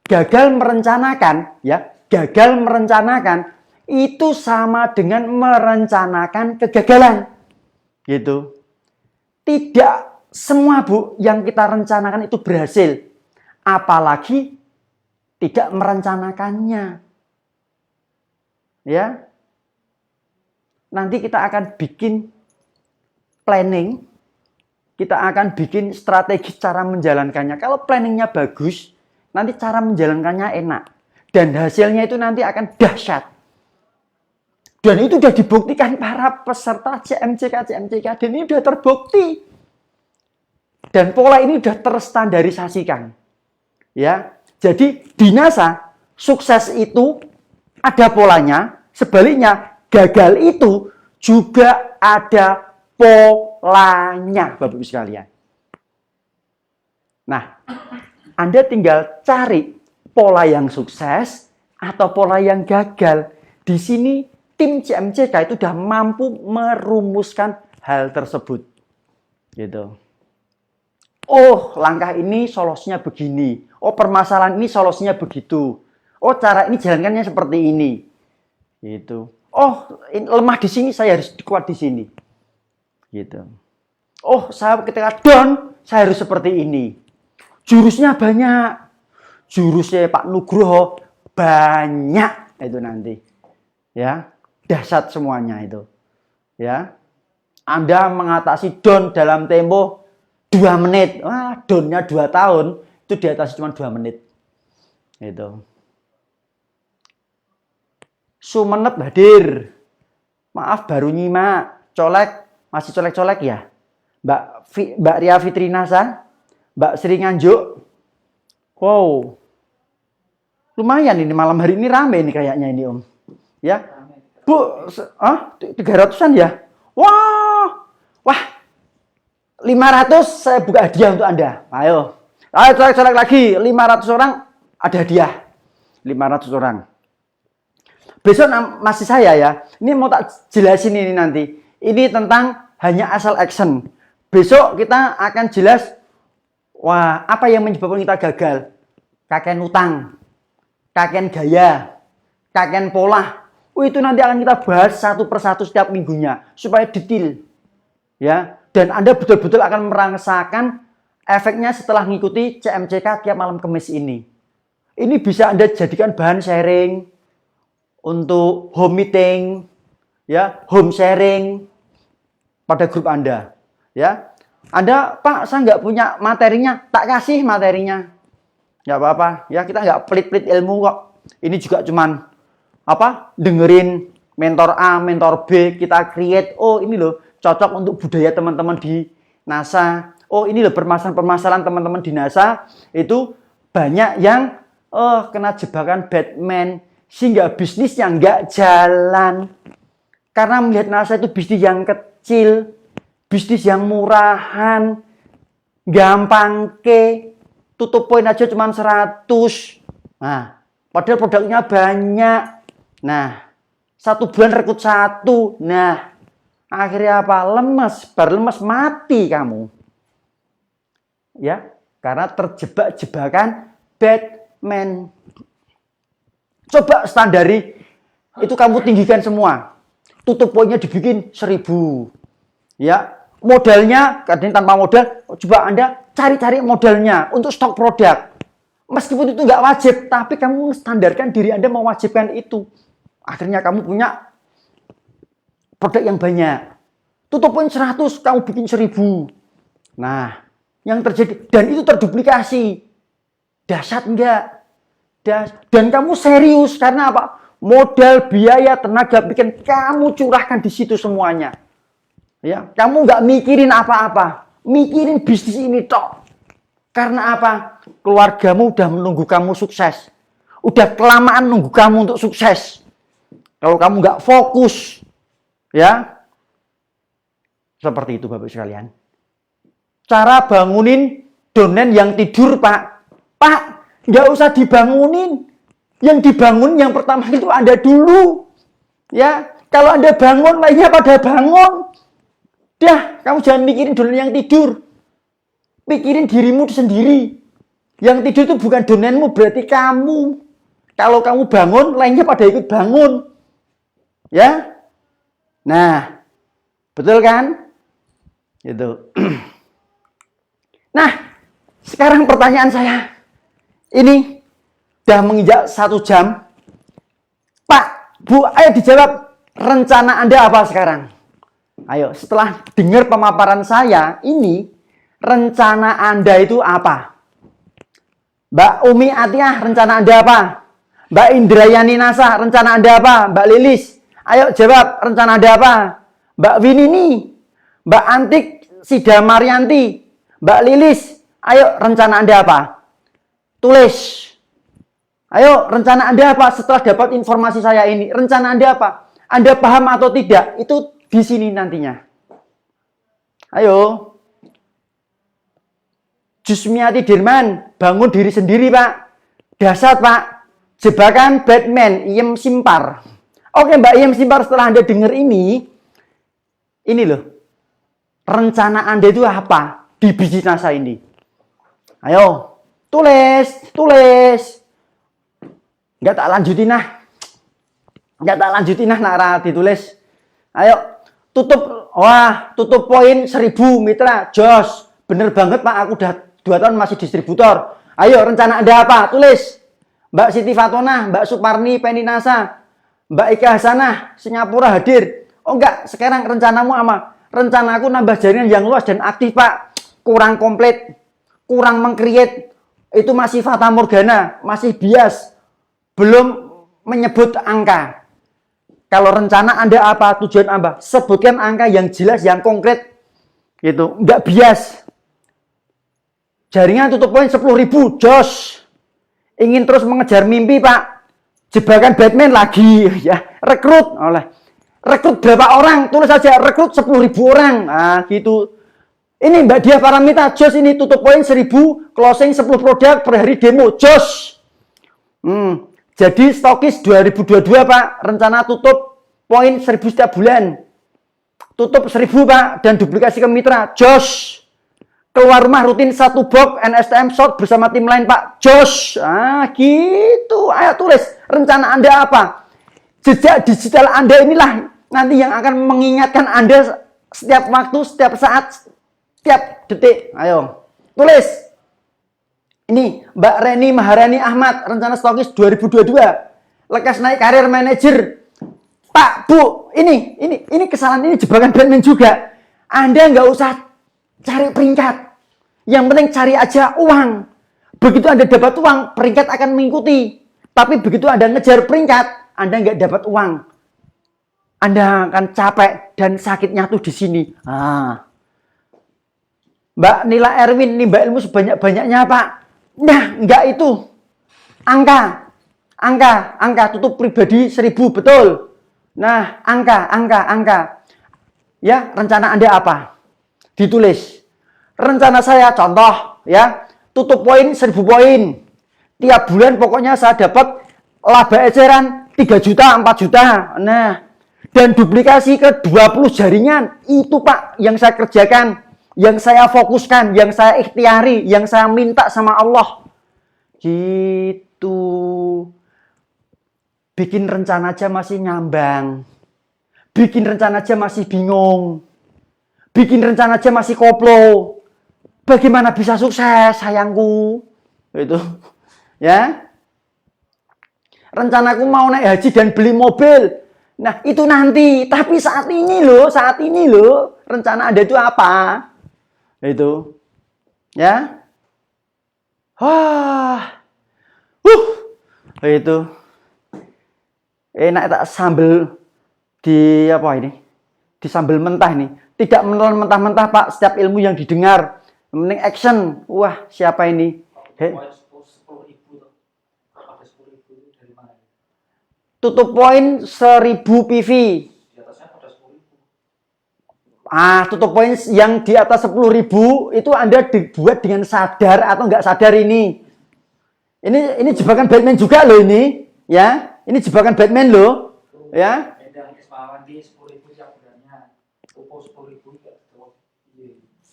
Gagal merencanakan, ya, gagal merencanakan itu sama dengan merencanakan kegagalan. Gitu. Tidak semua, Bu, yang kita rencanakan itu berhasil. Apalagi tidak merencanakannya. Ya. Nanti kita akan bikin planning, kita akan bikin strategi cara menjalankannya. Kalau planningnya bagus, nanti cara menjalankannya enak. Dan hasilnya itu nanti akan dahsyat. Dan itu sudah dibuktikan para peserta CMCK. Dan ini sudah terbukti. Dan pola ini sudah terstandarisasikan. Ya. Jadi di NASA, sukses itu ada polanya. Sebaliknya, gagal itu juga ada polanya, Bapak-Ibu sekalian. Nah, Anda tinggal cari pola yang sukses atau pola yang gagal. Di sini tim CMCK itu sudah mampu merumuskan hal tersebut. Gitu. Oh, langkah ini solusinya begini. Oh, permasalahan ini solusinya begitu. Oh, cara ini jalankannya seperti ini. Gitu. Oh, lemah di sini, saya harus kuat di sini. Gitu. Oh, saya ketika down, saya harus seperti ini. Jurusnya banyak. Jurusnya Pak Nugroho banyak itu nanti. Ya, dahsyat semuanya itu. Ya. Anda mengatasi down dalam tempo 2 menit. Wah, downnya 2 tahun, itu di atas cuma 2 menit. Gitu. Sumenep hadir. Maaf baru nyimak. Colek, masih colek-colek ya. Mbak Ria Fitrinasa, Mbak Sri Nganjuk. Wow. Lumayan ini malam hari ini rame ini kayaknya ini Om. Ya. Bu, 300-an ya? Wah. Wah. 500 saya buka hadiah untuk Anda. Ayo. Ayo colek-colek lagi. 500 orang ada hadiah. 500 orang. Besok masih saya ya. Ini mau tak jelasin ini nanti. Ini tentang hanya asal action. Besok kita akan jelas, wah, apa yang menyebabkan kita gagal. Kakek utang, kakek gaya, kakek pola. Itu nanti akan kita bahas satu persatu setiap minggunya. Supaya detail. Ya. Dan Anda betul-betul akan merasakan efeknya setelah mengikuti CMCK tiap malam Kamis ini. Ini bisa Anda jadikan bahan sharing untuk home meeting, ya, home sharing pada grup Anda, ya. Anda, Pak, saya nggak punya materinya, tak kasih materinya, nggak apa-apa, ya, kita nggak pelit-pelit ilmu kok. Ini juga cuman apa? Dengerin mentor A, mentor B, kita create. Oh, ini loh cocok untuk budaya teman-teman di NASA. Oh, ini loh permasalahan-permasalahan teman-teman di NASA itu banyak yang kena jebakan Batman. Sehingga bisnisnya nggak jalan. Karena melihat NASA itu bisnis yang kecil, bisnis yang murahan, gampang ke, tutup poin aja cuma 100. Nah, padahal produknya banyak. Nah, 1 bulan rekrut 1. Nah, akhirnya apa? Lemes, baru lemes mati kamu. Ya, karena terjebak jebakan Batman. Coba standari, itu kamu tinggikan semua. Tutup poinnya dibikin 1000. Ya, modalnya, kadang tanpa modal, coba Anda cari-cari modalnya untuk stok produk. Meskipun itu nggak wajib, tapi kamu standarkan diri Anda mewajibkan itu. Akhirnya kamu punya produk yang banyak. Tutup poin 100, kamu bikin 1000. Nah, yang terjadi, dan itu terduplikasi. Dahsyat enggak? Dan kamu serius karena apa? Modal, biaya, tenaga bikin kamu curahkan di situ semuanya. Ya, kamu nggak mikirin apa-apa, mikirin bisnis ini toh. Karena apa? Keluargamu udah menunggu kamu sukses, udah kelamaan nunggu kamu untuk sukses. Kalau kamu nggak fokus, ya, seperti itu Bapak sekalian. Cara bangunin donen yang tidur, Pak. Pak, nggak usah dibangunin. Yang dibangun yang pertama itu Anda dulu. Ya, kalau Anda bangun, lainnya pada bangun. Dah, kamu jangan mikirin donen yang tidur. Pikirin dirimu sendiri. Yang tidur itu bukan donenmu, berarti kamu. Kalau kamu bangun, lainnya pada ikut bangun. Ya. Nah, betul kan? Gitu. Nah, sekarang pertanyaan saya. Ini sudah menginjak 1 jam. Pak, Bu, ayo dijawab. Rencana Anda apa sekarang? Ayo, setelah dengar pemaparan saya, ini rencana Anda itu apa? Mbak Umi Atiyah, rencana Anda apa? Mbak Indrayani Nasa, rencana Anda apa? Mbak Lilis, ayo jawab, rencana Anda apa? Mbak Winini, Mbak Antik Sida Marianti, Mbak Lilis, ayo rencana Anda apa? Tulis. Ayo, rencana Anda apa setelah dapat informasi saya ini? Rencana Anda apa? Anda paham atau tidak? Itu di sini nantinya. Ayo. Jusmiati Dirman, bangun diri sendiri, Pak. Dasar, Pak. Jebakan Batman, Iem Simpar. Oke, Mbak Iem Simpar, setelah Anda dengar ini loh. Rencana Anda itu apa di bisnis NASA ini? Ayo. Tulis. Nggak tak lanjutin nah, Nara ditulis. Ayo, tutup poin 1000 mitra, jos. Bener banget Pak, aku udah 2 tahun masih distributor. Ayo, rencana Anda apa? Tulis. Mbak Siti Fatona, Mbak Suparni, Penny Nasa, Mbak Ika Hasanah, Singapura hadir. Oh enggak, sekarang rencanamu apa? Rencana aku nambah jaringan yang luas dan aktif Pak. kurang komplit, kurang mengcreate, itu masih fata morgana, masih bias, belum menyebut angka. Kalau rencana Anda apa, tujuan apa, sebutkan angka yang jelas, yang konkret, gitu, nggak bias. Jaringan tutup poin 10.000, jos. Ingin terus mengejar mimpi, Pak. Jebakan Batman lagi, ya. Rekrut berapa orang? Tulis saja rekrut 10.000 orang. Nah, gitu. Ini Mbak Dia Paramita, jos ini tutup poin 1.000, closing 10 produk per hari demo, jos. Jadi stokis 2022, Pak. Rencana tutup poin 1.000 setiap bulan. Tutup 1.000, Pak, dan duplikasi ke mitra, jos. Keluar rumah rutin 1 box NSTM short bersama tim lain, Pak, jos. Ah, gitu. Ayo tulis rencana Anda apa. Jejak digital Anda inilah nanti yang akan mengingatkan Anda setiap waktu, setiap saat, setiap detik. Ayo tulis. Ini Mbak Reni Maharani Ahmad, rencana stokis 2022. Lekas naik karir manajer. Pak, Bu, ini kesalahan, ini jebakan Batman juga. Anda nggak usah cari peringkat. Yang penting cari aja uang. Begitu Anda dapat uang, peringkat akan mengikuti. Tapi begitu Anda ngejar peringkat, Anda nggak dapat uang. Anda akan capek dan sakitnya tuh di sini. Mbak Nila Erwin, nih Mbak ilmu sebanyak-banyaknya, Pak. Nah, enggak itu. Angka tutup pribadi 1.000, betul. Nah, angka. Ya, rencana Anda apa? Ditulis. Rencana saya, contoh, ya, tutup poin 1.000 poin. Tiap bulan pokoknya saya dapat laba eceran 3 juta, 4 juta. Nah, dan duplikasi ke 20 jaringan. Itu, Pak, yang saya kerjakan. Yang saya fokuskan, yang saya ikhtiari, yang saya minta sama Allah. Gitu. Bikin rencana aja masih ngambang. Bikin rencana aja masih bingung. Bikin rencana aja masih koplo. Bagaimana bisa sukses, sayangku? Itu. Ya. Rencanaku mau naik haji dan beli mobil. Nah, itu nanti. Tapi saat ini loh, rencana Anda itu apa? Itu, ya, itu enak tak sambel di apa ini? Di sambel mentah nih. Tidak menelan mentah-mentah, Pak. Setiap ilmu yang didengar, mending action. Wah, siapa ini? Tutup poin 1.000 PV. Tutup poin yang di atas 10.000 itu Anda dibuat dengan sadar atau nggak sadar ini. Ini jebakan Batman juga loh ini, ya. Ini jebakan Batman loh, ya.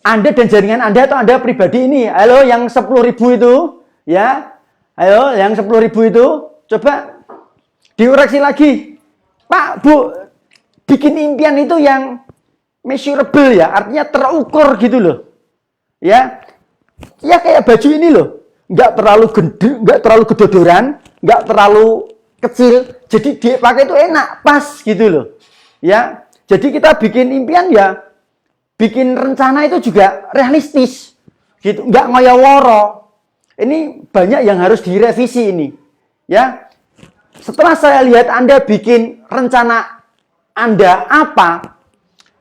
Anda dan jaringan Anda atau Anda pribadi ini, halo yang 10.000 itu, ya. Ayo yang 10.000 itu, coba dikoreksi lagi. Pak, Bu, bikin impian itu yang measurable, ya, artinya terukur gitu loh, ya kayak baju ini loh, nggak terlalu gede, nggak terlalu gedodoran, nggak terlalu kecil, jadi dipakai itu enak, pas gitu loh, ya. Jadi kita bikin impian, ya, bikin rencana itu juga realistis, gitu, nggak ngoyo-woro. Ini banyak yang harus direvisi ini, ya. Setelah saya lihat Anda bikin rencana Anda apa,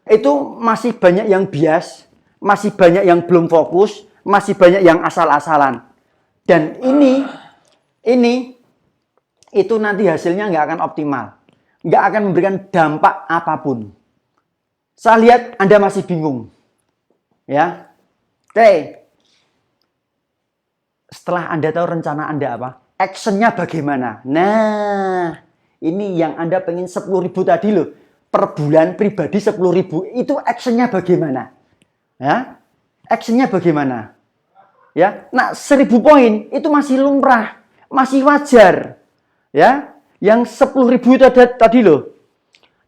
itu masih banyak yang bias, masih banyak yang belum fokus, masih banyak yang asal-asalan. Dan ini itu nanti hasilnya nggak akan optimal, nggak akan memberikan dampak apapun. Saya lihat Anda masih bingung, ya. Oke. Setelah Anda tahu rencana Anda apa, actionnya bagaimana? Nah, ini yang Anda pengen 10.000 tadi loh. Per bulan pribadi 10.000 itu actionnya bagaimana? Ya, actionnya bagaimana? Ya, nah 1.000 poin itu masih lumrah, masih wajar. Ya, yang 10.000 itu tadi loh.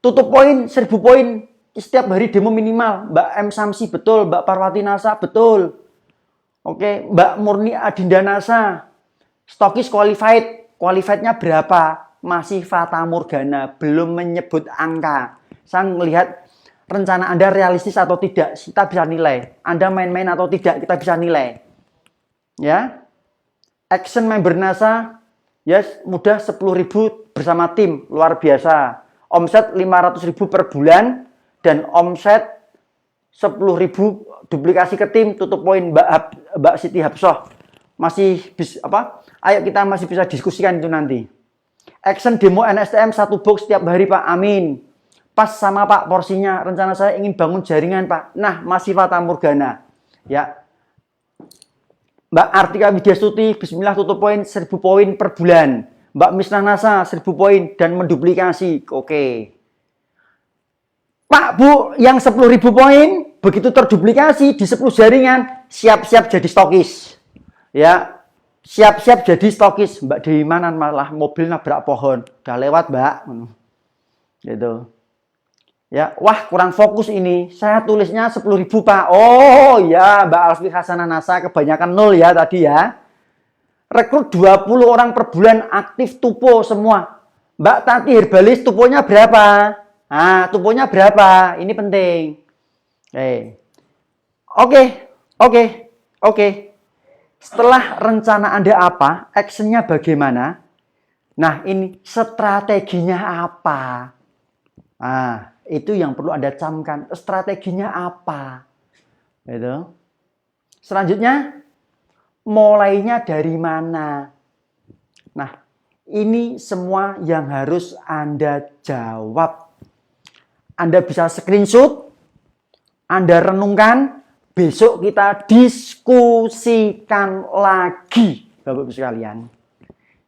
Tutup poin 1.000 poin setiap hari demo minimal. Mbak M Samsi betul, Mbak Parwati Nasa betul. Oke, Mbak Murni Adinda Nasa. Stokis qualified-nya berapa? Masih fata morgana, belum menyebut angka. Saya melihat rencana Anda realistis atau tidak, kita bisa nilai. Anda main-main atau tidak, kita bisa nilai. Ya. Action member NASA, yes, mudah 10.000 bersama tim, luar biasa. Omset 500.000 per bulan, dan omset 10.000 duplikasi ke tim, tutup poin Mbak Siti Habsoh. Masih apa? Ayo kita masih bisa diskusikan itu nanti. Action demo NSTM 1 box setiap hari Pak, amin. Pas sama Pak porsinya, rencana saya ingin bangun jaringan Pak. Nah, masih fata morgana. Ya. Mbak Artika Widyastuti, bismillah tutup poin 1.000 poin per bulan. Mbak Misnah Nasa 1.000 poin dan menduplikasi. Oke. Pak Bu, yang 10.000 poin begitu terduplikasi di 10 jaringan, siap-siap jadi stokis. Ya, siap-siap jadi stokis. Mbak Dewi mana malah mobil nabrak pohon. Udah lewat, Mbak. Gitu. Ya, wah kurang fokus ini. Saya tulisnya 10.000, Pak. Oh, ya, Mbak Alfi Hasanah Nasa kebanyakan 0 ya tadi ya. Rekrut 20 orang per bulan, aktif tupo semua. Mbak Tati Herbalis tuponya berapa? Nah, tuponya berapa? Ini penting. Oke. Setelah rencana Anda apa, actionnya bagaimana? Nah, ini strateginya apa? Nah, itu yang perlu Anda camkan. Strateginya apa? Gitu. Selanjutnya, mulainya dari mana? Nah, ini semua yang harus Anda jawab. Anda bisa screenshot, Anda renungkan, besok kita diskusikan lagi, Bapak-Ibu sekalian.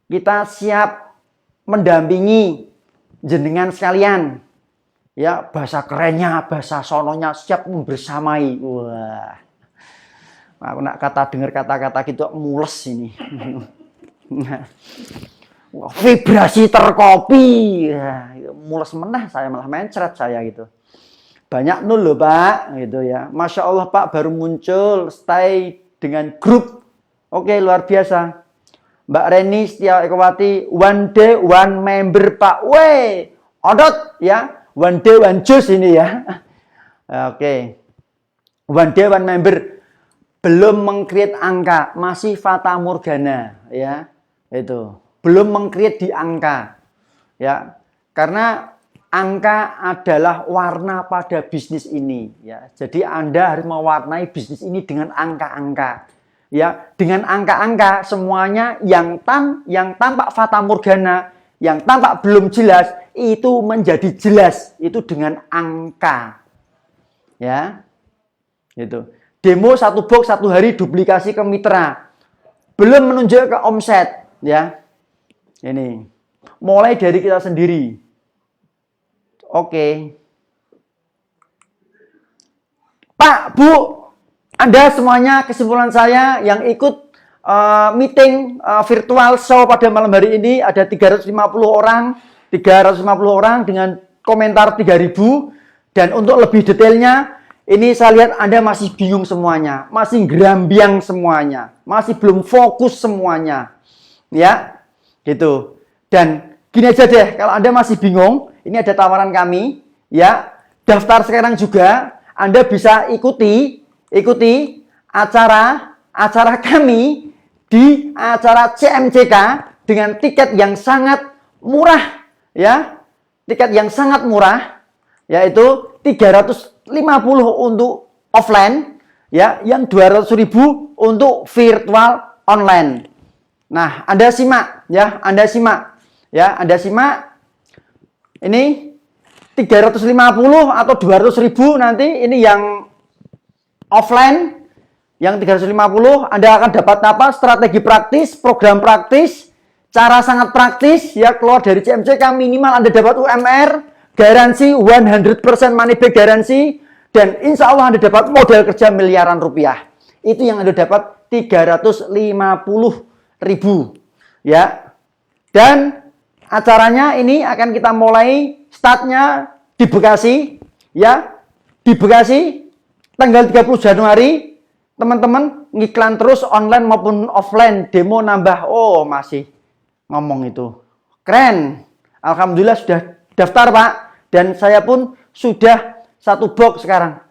Kita siap mendampingi jenengan sekalian. Ya, bahasa kerennya, bahasa sononya siap membersamai. Wah. Aku nak dengar kata-kata gitu mules ini. Vibrasi terkopi. Ya, mules menah saya malah mencret saya gitu. Banyak nol loh Pak, gitu ya. Masya Allah Pak baru muncul, stay dengan grup. Oke, luar biasa. Mbak Reni Setia Ekowati, one day one member Pak. Weh, odot ya. One day one juice ini ya. Oke. One day one member. Belum meng-create angka, masih fata morgana ya. Itu. Belum meng-create di angka. Ya. Karena angka adalah warna pada bisnis ini ya. Jadi Anda harus mewarnai bisnis ini dengan angka-angka. Ya, dengan angka-angka semuanya yang tampak fata morgana, yang tampak belum jelas itu menjadi jelas. Itu dengan angka. Ya. Gitu. Demo 1 box 1 hari duplikasi ke mitra. Belum menunjuk ke omset ya. Ini. Mulai dari kita sendiri. Oke. Pak, Bu, Anda semuanya kesimpulan saya yang ikut meeting virtual show pada malam hari ini ada 350 orang dengan komentar 3.000 dan untuk lebih detailnya ini saya lihat Anda masih bingung semuanya, masih gerambiang semuanya, masih belum fokus semuanya. Ya. Gitu. Dan gini aja deh, kalau Anda masih bingung, ini ada tawaran kami, ya. Daftar sekarang juga, Anda bisa ikuti acara kami di acara CMCK dengan tiket yang sangat murah, ya. Tiket yang sangat murah, yaitu 350 untuk offline, ya, yang 200.000 untuk virtual online. Nah, Anda simak, ya, Anda simak. Ini 350 atau 200.000 nanti ini yang offline, yang 350 Anda akan dapat apa? Strategi praktis, program praktis, cara sangat praktis ya, keluar dari CMCK minimal Anda dapat UMR, garansi 100% money back garansi, dan insya Allah Anda dapat modal kerja miliaran rupiah. Itu yang Anda dapat 350.000 ya. Dan acaranya ini akan kita mulai startnya di Bekasi ya. Di Bekasi tanggal 30 Januari teman-teman ngiklan terus online maupun offline, demo nambah. Oh, masih ngomong itu. Keren. Alhamdulillah sudah daftar, Pak. Dan saya pun sudah satu box sekarang.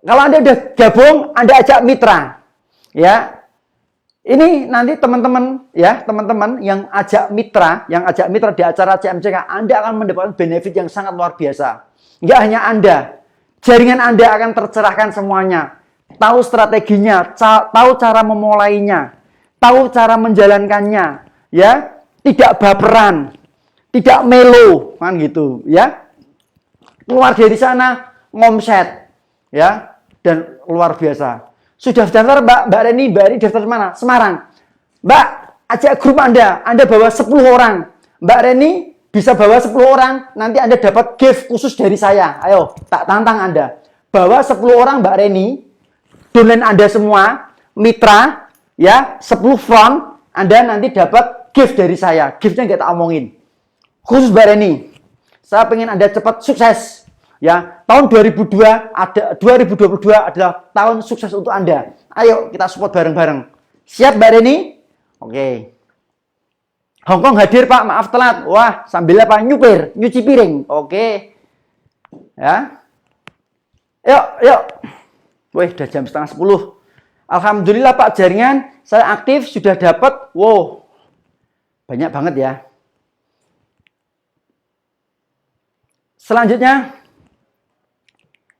Kalau Anda udah gabung, Anda ajak mitra. Ya. Ini nanti teman-teman ya, teman-teman yang ajak mitra di acara CMCK, Anda akan mendapatkan benefit yang sangat luar biasa. Enggak hanya Anda, jaringan Anda akan tercerahkan semuanya. Tahu strateginya, tahu cara memulainya, tahu cara menjalankannya, ya. Tidak baperan, tidak melo, kan gitu, ya. Keluar dari sana ngomset, ya, dan luar biasa. Sudah daftar Mbak Reni daftar mana? Semarang. Mbak, ajak grup Anda bawa 10 orang. Mbak Reni bisa bawa 10 orang, nanti Anda dapat gift khusus dari saya. Ayo, tak tantang Anda. Bawa 10 orang Mbak Reni, downline Anda semua, mitra, ya, 10 front, Anda nanti dapat gift dari saya. Giftnya nggak tak omongin. Khusus Mbak Reni. Saya pengen Anda cepat sukses. Ya, tahun 2022 adalah tahun sukses untuk Anda. Ayo kita support bareng-bareng. Siap Mbak Reni? Oke. Hongkong hadir Pak, maaf telat. Wah, sambil apa? Nyuci piring. Oke. Ya. Yuk. Wih, udah jam setengah 10. Alhamdulillah Pak, jaringan saya aktif, sudah dapat. Wow. Banyak banget ya. Selanjutnya,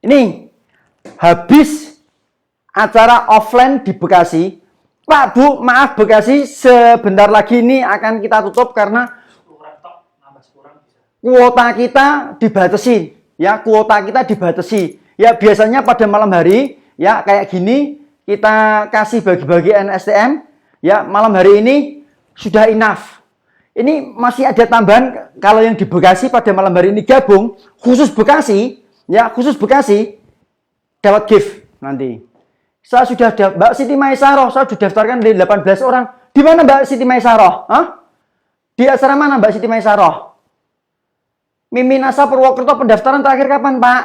ini habis acara offline di Bekasi. Pak, Bu, maaf Bekasi sebentar lagi ini akan kita tutup karena kuota kita dibatasi. Ya, kuota kita dibatasi. Ya, biasanya pada malam hari, ya kayak gini kita kasih bagi-bagi NSTM. Ya, malam hari ini sudah enough. Ini masih ada tambahan kalau yang di Bekasi pada malam hari ini gabung khusus Bekasi. Ya, khusus Bekasi dapat gift nanti. Saya sudah Mbak Siti Maisaroh, saya sudah daftarkan dari 18 orang. Di mana Mbak Siti Maisaroh? Hah? Di acara mana Mbak Siti Maisaroh? Mimin Asa Purwokerto pendaftaran terakhir kapan, Pak?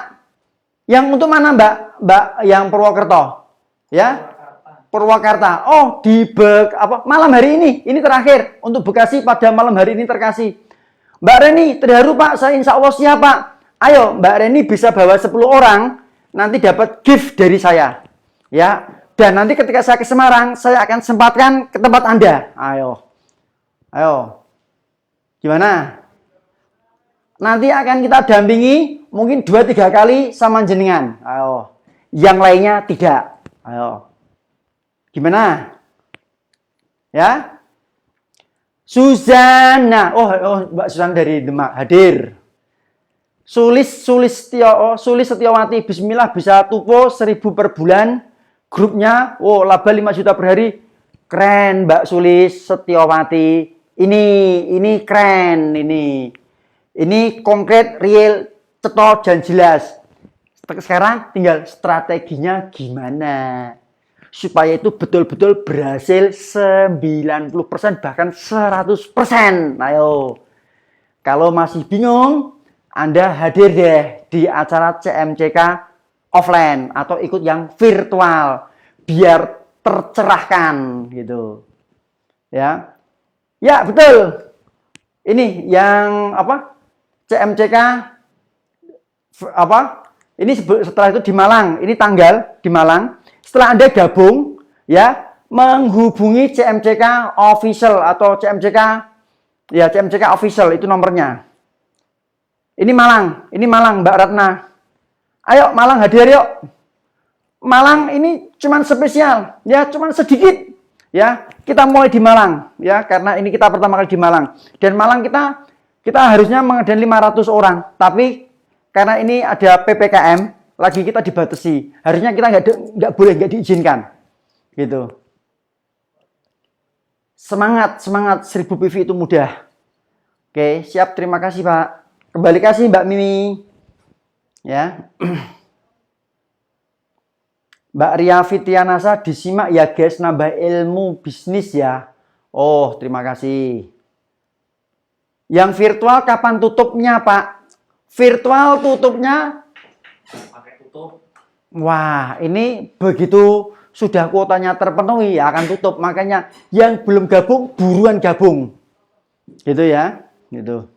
Yang untuk mana, Mbak yang Purwokerto? Ya? Purwakarta. Oh, malam hari ini terakhir untuk Bekasi pada malam hari ini terkasih. Mbak Reni, terharu Pak, saya insya Allah siap Pak. Ayo, Mbak Reni bisa bawa 10 orang, nanti dapat gift dari saya. Ya, dan nanti ketika saya ke Semarang, saya akan sempatkan ke tempat Anda. Ayo. Gimana? Nanti akan kita dampingi mungkin 2-3 kali sama jenengan. Ayo. Yang lainnya tidak. Ayo. Gimana? Ya? Suzana. Oh, Mbak Suzana dari Demak hadir. Sulis Setiawati, bismillah bisa tupo 1.000 per bulan. Grupnya, laba 5 juta per hari. Keren Mbak Sulis Setiawati. Ini keren ini. Ini konkret, real, cetok dan jelas. Sekarang tinggal strateginya gimana supaya itu betul-betul berhasil 90% bahkan 100%. Ayo. Kalau masih bingung, Anda hadir deh di acara CMCK offline atau ikut yang virtual biar tercerahkan gitu. Ya. Ya, betul. Ini yang CMCK ini setelah itu di Malang. Ini tanggal di Malang. Setelah Anda gabung ya, menghubungi CMCK official atau CMCK official itu nomornya. Ini Malang Mbak Ratna. Ayo Malang hadir yuk. Malang ini cuman spesial, ya cuman sedikit. Ya, kita mulai di Malang ya karena ini kita pertama kali di Malang. Dan Malang kita harusnya mengadakan 500 orang, tapi karena ini ada PPKM, lagi kita dibatasi. Harusnya kita nggak diizinkan. Gitu. Semangat 1000 PV itu mudah. Oke, siap, terima kasih Pak. Kembali kasih Mbak Mimi. Ya. Mbak Ria Fitianasa disimak ya guys, nambah ilmu bisnis ya. Oh, terima kasih. Yang virtual kapan tutupnya, Pak? Virtual tutupnya pakai tutup. Wah, ini begitu sudah kuotanya terpenuhi ya akan tutup. Makanya yang belum gabung buruan gabung. Gitu ya, gitu.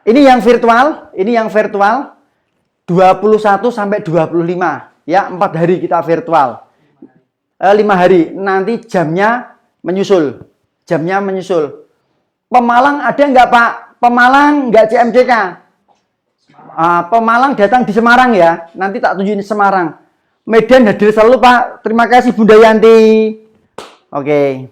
Ini yang virtual, 21 sampai 25 ya, 4 hari kita virtual. 5 hari, nanti jamnya menyusul. Pemalang ada nggak Pak? Pemalang nggak CMCK? Pemalang datang di Semarang ya, nanti tak tunjukin Semarang. Medan hadir selalu Pak, terima kasih Bunda Yanti. Oke.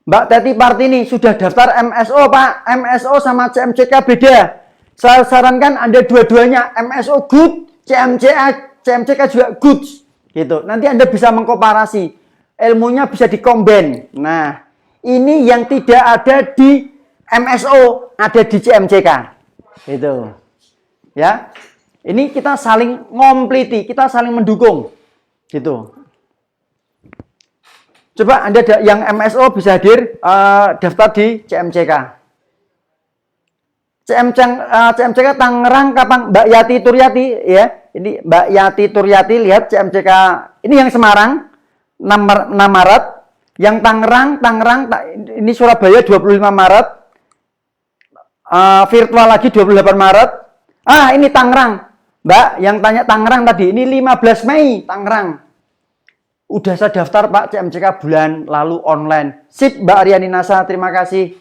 Mbak Teti Partini sudah daftar MSO Pak. MSO sama CMCK beda. Saya sarankan Anda dua-duanya. MSO good, CMCK juga good. Gitu. Nanti Anda bisa mengkomparasi. Ilmunya bisa dikombin. Nah, ini yang tidak ada di MSO, ada di CMCK. Gitu. Ya. Ini kita saling ngompliti, kita saling mendukung. Gitu. Coba Anda yang MSO bisa hadir daftar di CMCK. CMCK Tangerang kapan? Mbak Yati Turyati ya. Ini Mbak Yati Turyati, lihat CMCK. Ini yang Semarang 6 Maret. Yang Tangerang ini Surabaya 25 Maret. Virtual lagi 28 Maret. Ini Tangerang. Mbak yang tanya Tangerang tadi, ini 15 Mei Tangerang. Udah saya daftar Pak CMCK bulan lalu online. Sip Mbak Aryani Nasa, terima kasih.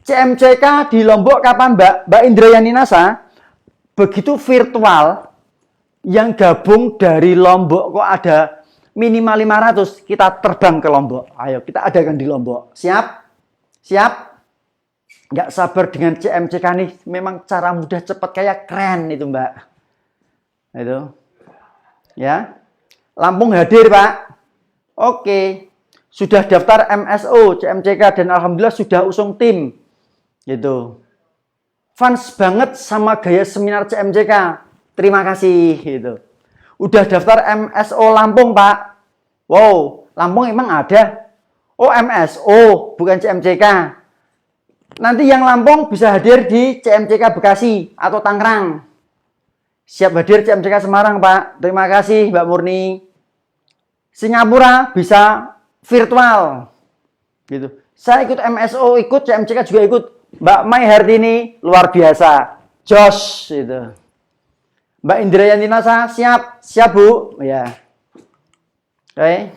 CMCK di Lombok kapan Mbak Indrayani Nasa? Begitu virtual, yang gabung dari Lombok kok ada minimal 500, kita terbang ke Lombok. Ayo kita adakan di Lombok. Siap? Siap? Nggak sabar dengan CMCK nih. Memang cara mudah cepat kayak keren itu Mbak. Itu. Ya. Lampung hadir Pak. Oke, sudah daftar MSO, CMCK, dan alhamdulillah sudah usung tim. Gitu. Fans banget sama gaya seminar CMCK. Terima kasih. Gitu. Udah daftar MSO Lampung, Pak. Wow, Lampung emang ada? Oh, MSO, bukan CMCK. Nanti yang Lampung bisa hadir di CMCK Bekasi atau Tangerang. Siap hadir CMCK Semarang, Pak. Terima kasih, Mbak Murni. Singapura bisa virtual. Gitu. Saya ikut MSO, ikut CMCK juga ikut. Mbak Mai Hartini luar biasa. Jos itu. Mbak Indrayani Nasa siap, siap Bu. Ya. Oke.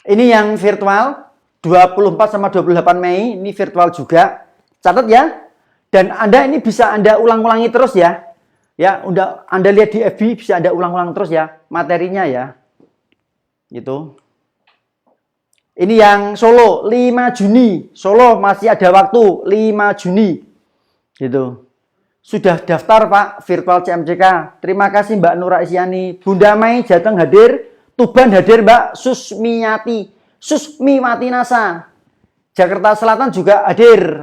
Ini yang virtual 24 sama 28 Mei, ini virtual juga. Catat ya. Dan Anda ini bisa Anda ulang-ulangi terus ya. Ya, udah Anda lihat di FB bisa Anda ulang-ulang terus ya materinya ya. Gitu. Ini yang Solo 5 Juni. Solo masih ada waktu 5 Juni. Gitu. Sudah daftar Pak virtual CMCK. Terima kasih Mbak Nura Isyani. Bunda Mai Jateng hadir. Tuban hadir Mbak Susmiwati Nasa. Jakarta Selatan juga hadir.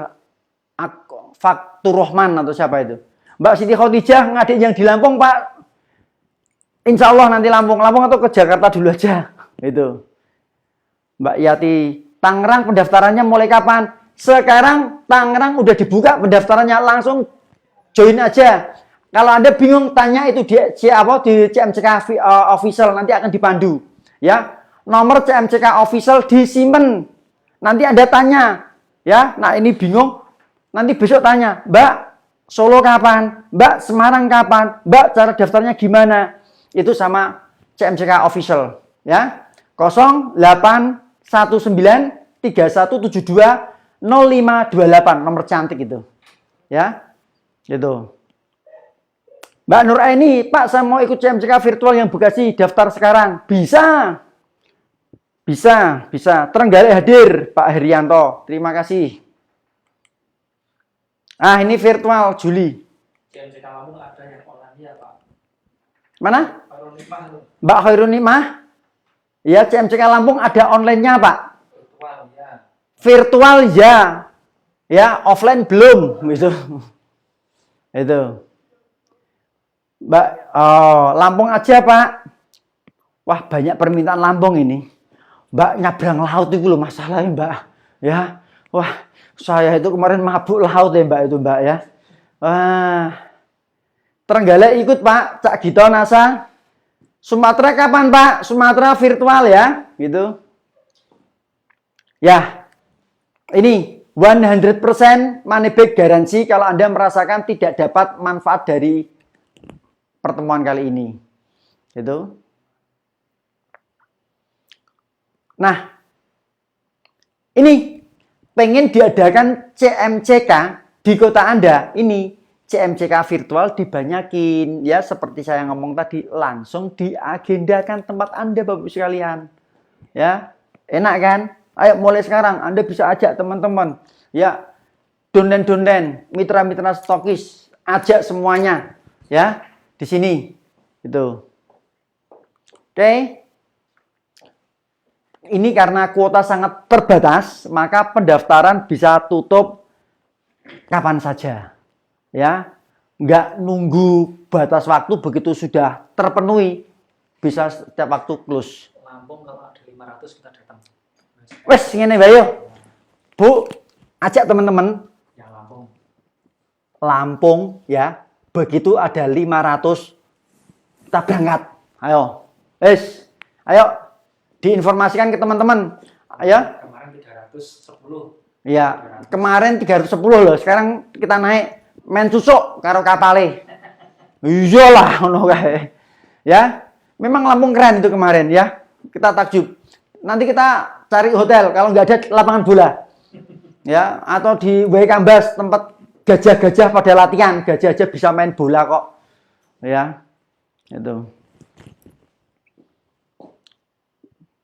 Faktur Rohman atau siapa itu? Mbak Siti Khotijah ngadik yang di Lampung, Pak. Insya Allah nanti Lampung atau ke Jakarta dulu aja. Itu. Mbak Yati, Tangerang pendaftarannya mulai kapan? Sekarang Tangerang udah dibuka pendaftarannya, langsung join aja. Kalau Anda bingung, tanya itu di CMCK official, nanti akan dipandu. Ya, nomor CMCK official disimpan. Nanti Anda tanya. Ya, nah ini bingung. Nanti besok tanya, Mbak, Solo kapan? Mbak, Semarang kapan? Mbak, cara daftarnya gimana? Itu sama CMCK official. Ya, 081931720528, nomor cantik itu. Ya, gitu. Mbak Nur Aini, Pak, saya mau ikut CMCK virtual yang Bekasi, daftar sekarang. Bisa. Bisa. Trenggalek hadir, Pak Herianto. Terima kasih. Ini virtual Juli. CMCK Lampung ada yang online ya, Pak. Mana? Mbak Khairunimah. Ya, CMCK Lampung ada online-nya, Pak. Virtual ya. Virtual ya. Ya, offline belum gitu. Itu. Mbak, Lampung aja, Pak. Wah, banyak permintaan Lampung ini. Mbak, nyabrang laut itu loh masalahnya, Mbak. Ya. Wah, saya itu kemarin mabuk laut ya Mbak itu Mbak ya. Trenggalek ikut Pak, Cak Gito Nasa. Sumatera kapan Pak? Sumatera virtual ya, gitu. Ya, ini 100% money back garansi kalau Anda merasakan tidak dapat manfaat dari pertemuan kali ini. Gitu. Nah, ini pengen diadakan CMCK di kota Anda. Ini CMCK virtual dibanyakin ya, seperti saya ngomong tadi, langsung diagendakan tempat Anda Bapak Ibu sekalian. Ya, enak kan? Ayo mulai sekarang Anda bisa ajak teman-teman ya, donden-donden, mitra-mitra stokis, ajak semuanya ya di sini gitu. Oke. Ini karena kuota sangat terbatas, maka pendaftaran bisa tutup kapan saja. Ya, nggak nunggu batas waktu, begitu sudah terpenuhi bisa setiap waktu close. Lampung kalau ada 500 kita datang. Wes ngene bae yo. Bu, ajak teman-teman. Ya Lampung. Lampung ya. Begitu ada 500 kita berangkat. Ayo. Wes. Ayo diinformasikan ke teman-teman. Ya. Kemarin 310. Ya, kemarin 310 loh. Sekarang kita naik men susuk karo kapale. Iya lah ngono kae. Ya. Memang Lampung keren itu kemarin ya. Kita takjub. Nanti kita cari hotel kalau nggak ada lapangan bola. Ya, atau di Waikambas tempat gajah-gajah pada latihan. Gajah-gajah bisa main bola kok. Ya. Itu.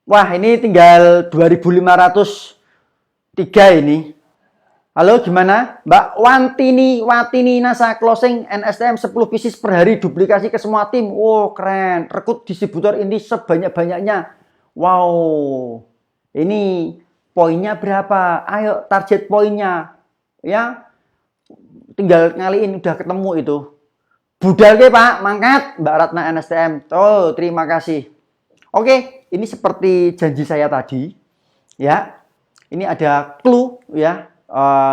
Wah, ini tinggal 2.503 ini. Halo, gimana? Mbak Watini Nasa closing NSTM 10 pieces per hari, duplikasi ke semua tim. Wow, keren. Rekrut distributor ini sebanyak-banyaknya. Wow. Ini poinnya berapa? Ayo target poinnya. Ya. Tinggal ngaliin udah ketemu itu. Budal ke Pak, mangkat Mbak Ratna NSTM. Oh, terima kasih. Oke, ini seperti janji saya tadi, ya. Ini ada clue ya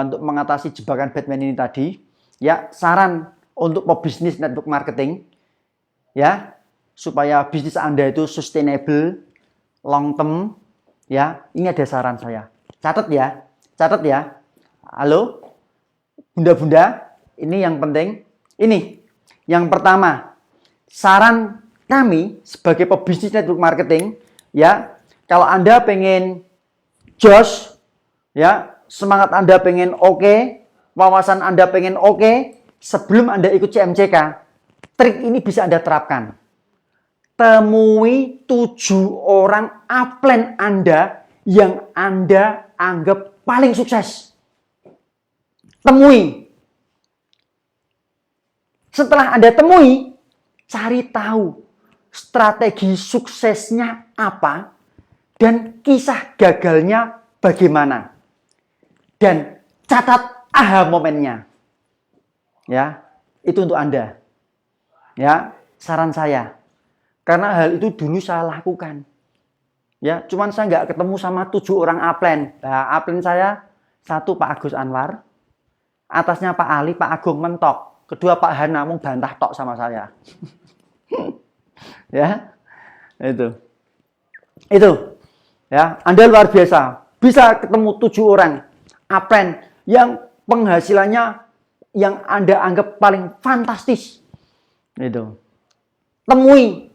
untuk mengatasi jebakan Batman ini tadi, ya. Saran untuk pebisnis network marketing, ya, supaya bisnis Anda itu sustainable, long term, ya. Ini ada saran saya. Catat ya, catat ya. Halo, bunda-bunda, ini yang penting. Ini yang pertama, saran kami sebagai pebisnis network marketing, ya, kalau Anda pengen jos, ya, semangat Anda pengen oke, wawasan Anda pengen oke, sebelum Anda ikut CMCK, trik ini bisa Anda terapkan. Temui 7 orang upline Anda yang Anda anggap paling sukses. Temui. Setelah Anda temui, cari tahu strategi suksesnya apa dan kisah gagalnya bagaimana. Dan catat aha momennya. Ya, itu untuk Anda. Ya, saran saya. Karena hal itu dulu saya lakukan. Ya, cuman saya nggak ketemu sama 7 orang upline. Nah, upline saya satu Pak Agus Anwar, atasnya Pak Ali, Pak Agung mentok, kedua Pak Hanamung bantah tok sama saya. Ya, itu ya, Anda luar biasa bisa ketemu 7 orang upline yang penghasilannya yang Anda anggap paling fantastis. Itu temui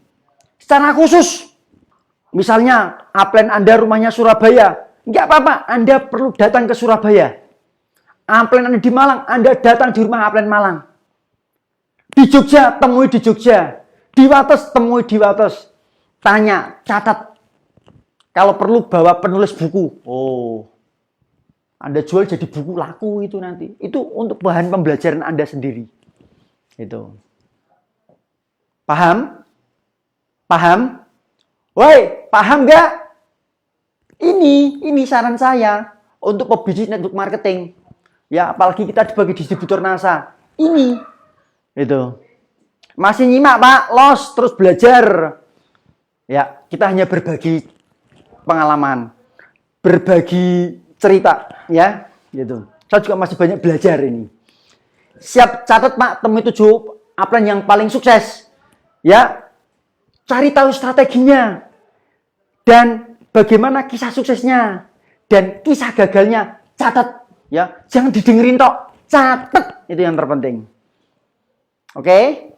secara khusus. Misalnya upline Anda rumahnya Surabaya, nggak apa-apa, Anda perlu datang ke Surabaya. Upline Anda di Malang, Anda datang di rumah upline Malang. Di Jogja, temui di Jogja. Di Wates, temui di Wates. Tanya, catat. Kalau perlu bawa penulis buku. Oh, Anda jual jadi buku laku itu nanti. Itu untuk bahan pembelajaran Anda sendiri. Itu. Paham? Paham? Woi, paham nggak? Ini saran saya untuk pebisnis network marketing. Ya, apalagi kita sebagai distributor NASA. Ini. Itu. Masih nyimak Pak, los terus belajar. Ya, kita hanya berbagi pengalaman, berbagi cerita, ya, gitu. Saya juga masih banyak belajar ini. Siap catat Pak, temui 7 upline yang paling sukses. Ya, cari tahu strateginya dan bagaimana kisah suksesnya dan kisah gagalnya, catat Ya, jangan didengerin tok, catet itu yang terpenting. Oke?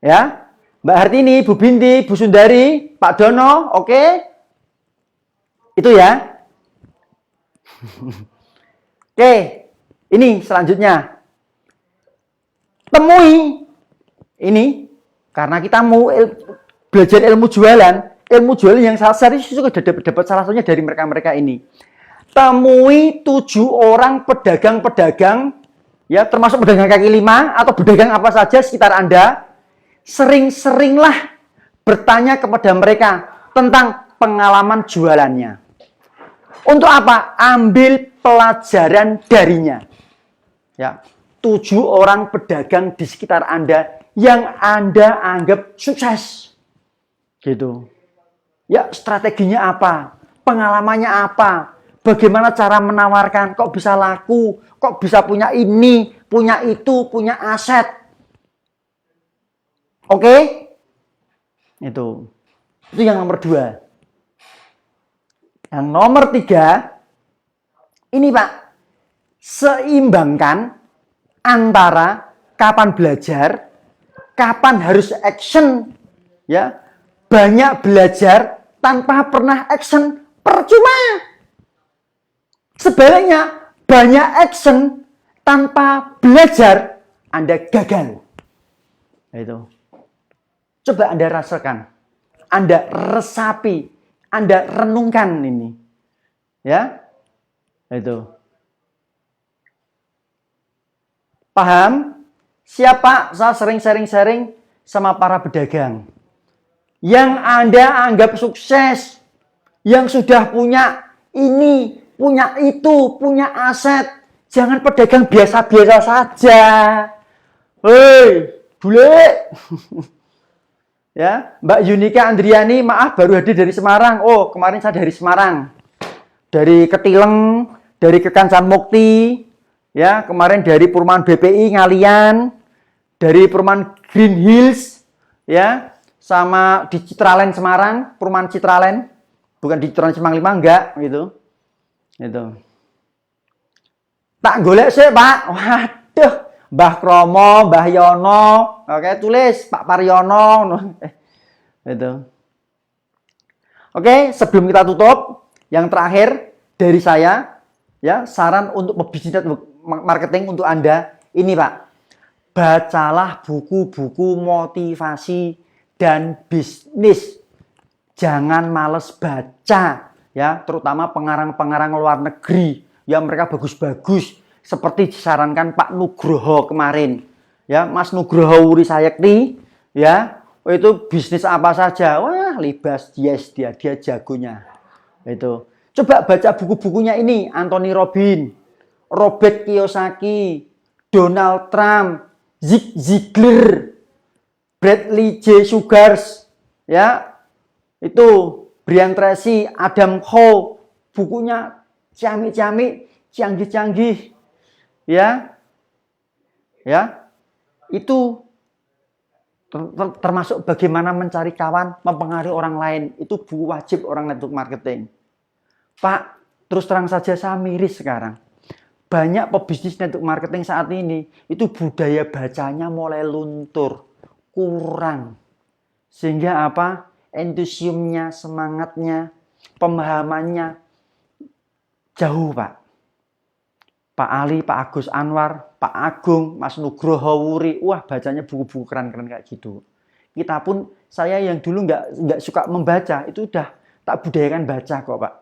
Ya, Mbak Hartini, Bu Binti, Bu Sundari, Pak Dono, oke? Itu ya. Oke, ini selanjutnya. Temui ini karena kita mau belajar ilmu jualan yang serius itu dapat salah satunya dari mereka-mereka ini. Temui 7 orang pedagang-pedagang, ya termasuk pedagang kaki lima atau pedagang apa saja sekitar Anda. Sering-seringlah bertanya kepada mereka tentang pengalaman jualannya. Untuk apa? Ambil pelajaran darinya. Ya, 7 orang pedagang di sekitar Anda yang Anda anggap sukses. Gitu. Ya, strateginya apa? Pengalamannya apa? Bagaimana cara menawarkan? Kok bisa laku? Kok bisa punya ini, punya itu, punya aset? Oke? Itu yang nomor 2. Yang nomor 3, ini Pak, seimbangkan antara kapan belajar, kapan harus action, ya. Banyak belajar tanpa pernah action, percuma. Sebaliknya, banyak action tanpa belajar, Anda gagal. Itu. Coba Anda rasakan, Anda resapi, Anda renungkan ini. Ya, itu. Paham? Siapa? Saya sering sharing sama para pedagang. Yang Anda anggap sukses. Yang sudah punya ini, punya itu, punya aset. Jangan pedagang biasa-biasa saja. Hei, bule. Ya, Mbak Yunika Andriani, maaf baru hadir dari Semarang. Oh, kemarin saya dari Semarang. Dari Ketileng, dari Kekancan Mukti, ya, kemarin dari Perumahan BPI Ngalian, dari Perumahan Green Hills, ya, sama di Citraland Semarang, Perumahan Citraland, bukan di Citraland Semang 5, enggak, gitu. Itu. Tak golek sih, Pak. Waduh, Mbah Kromo, Mbah Yono, oke, tulis Pak Paryono, itu. Oke, sebelum kita tutup, yang terakhir dari saya, ya, saran untuk pebisnis marketing untuk Anda, ini Pak, bacalah buku-buku motivasi dan bisnis. Jangan males baca, ya, terutama pengarang-pengarang luar negeri, yang mereka bagus-bagus, seperti disarankan Pak Nugroho kemarin, ya, Mas Nugroho Wuri Sayekti, ya, itu bisnis apa saja, wah, libas, yes, dia jagonya, itu. Coba baca buku-bukunya ini, Anthony Robbins, Robert Kiyosaki, Donald Trump, Zig Ziglar, Bradley J. Sugars, ya, itu Brian Tracy, Adam Howe, bukunya ciamik-ciamik, canggih-canggih, ya, itu termasuk bagaimana mencari kawan, mempengaruhi orang lain, itu buku wajib orang network marketing. Pak, terus terang saja saya miris sekarang. Banyak pebisnis network marketing saat ini, itu budaya bacanya mulai luntur, kurang. Sehingga apa? Entusiasmenya, semangatnya, pemahamannya jauh, Pak. Pak Ali, Pak Agus Anwar, Pak Agung, Mas Nugroho Wuri, wah bacanya buku-buku keren-keren kayak gitu. Kita pun, saya yang dulu nggak suka membaca, itu udah tak budayakan baca kok Pak.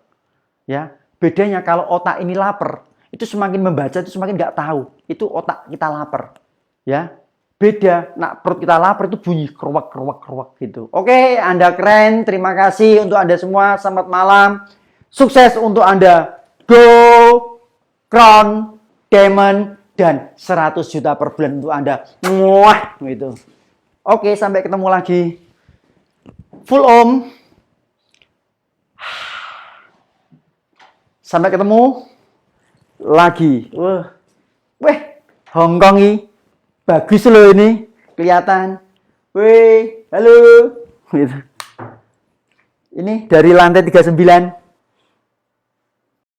Ya, bedanya kalau otak ini lapar, itu semakin membaca itu semakin nggak tahu, itu otak kita lapar. Ya, beda, nak perut kita lapar itu bunyi keruak gitu. Oke, Anda keren, terima kasih untuk Anda semua, selamat malam, sukses untuk Anda, go! Crown, Diamond, dan 100 juta per bulan untuk Anda. Muah, gitu. Oke, sampai ketemu lagi. Full Om. Sampai ketemu lagi. Weh, Hongkong ini. Bagus loh ini. Kelihatan. Weh, halo. Gitu. Ini dari lantai 39.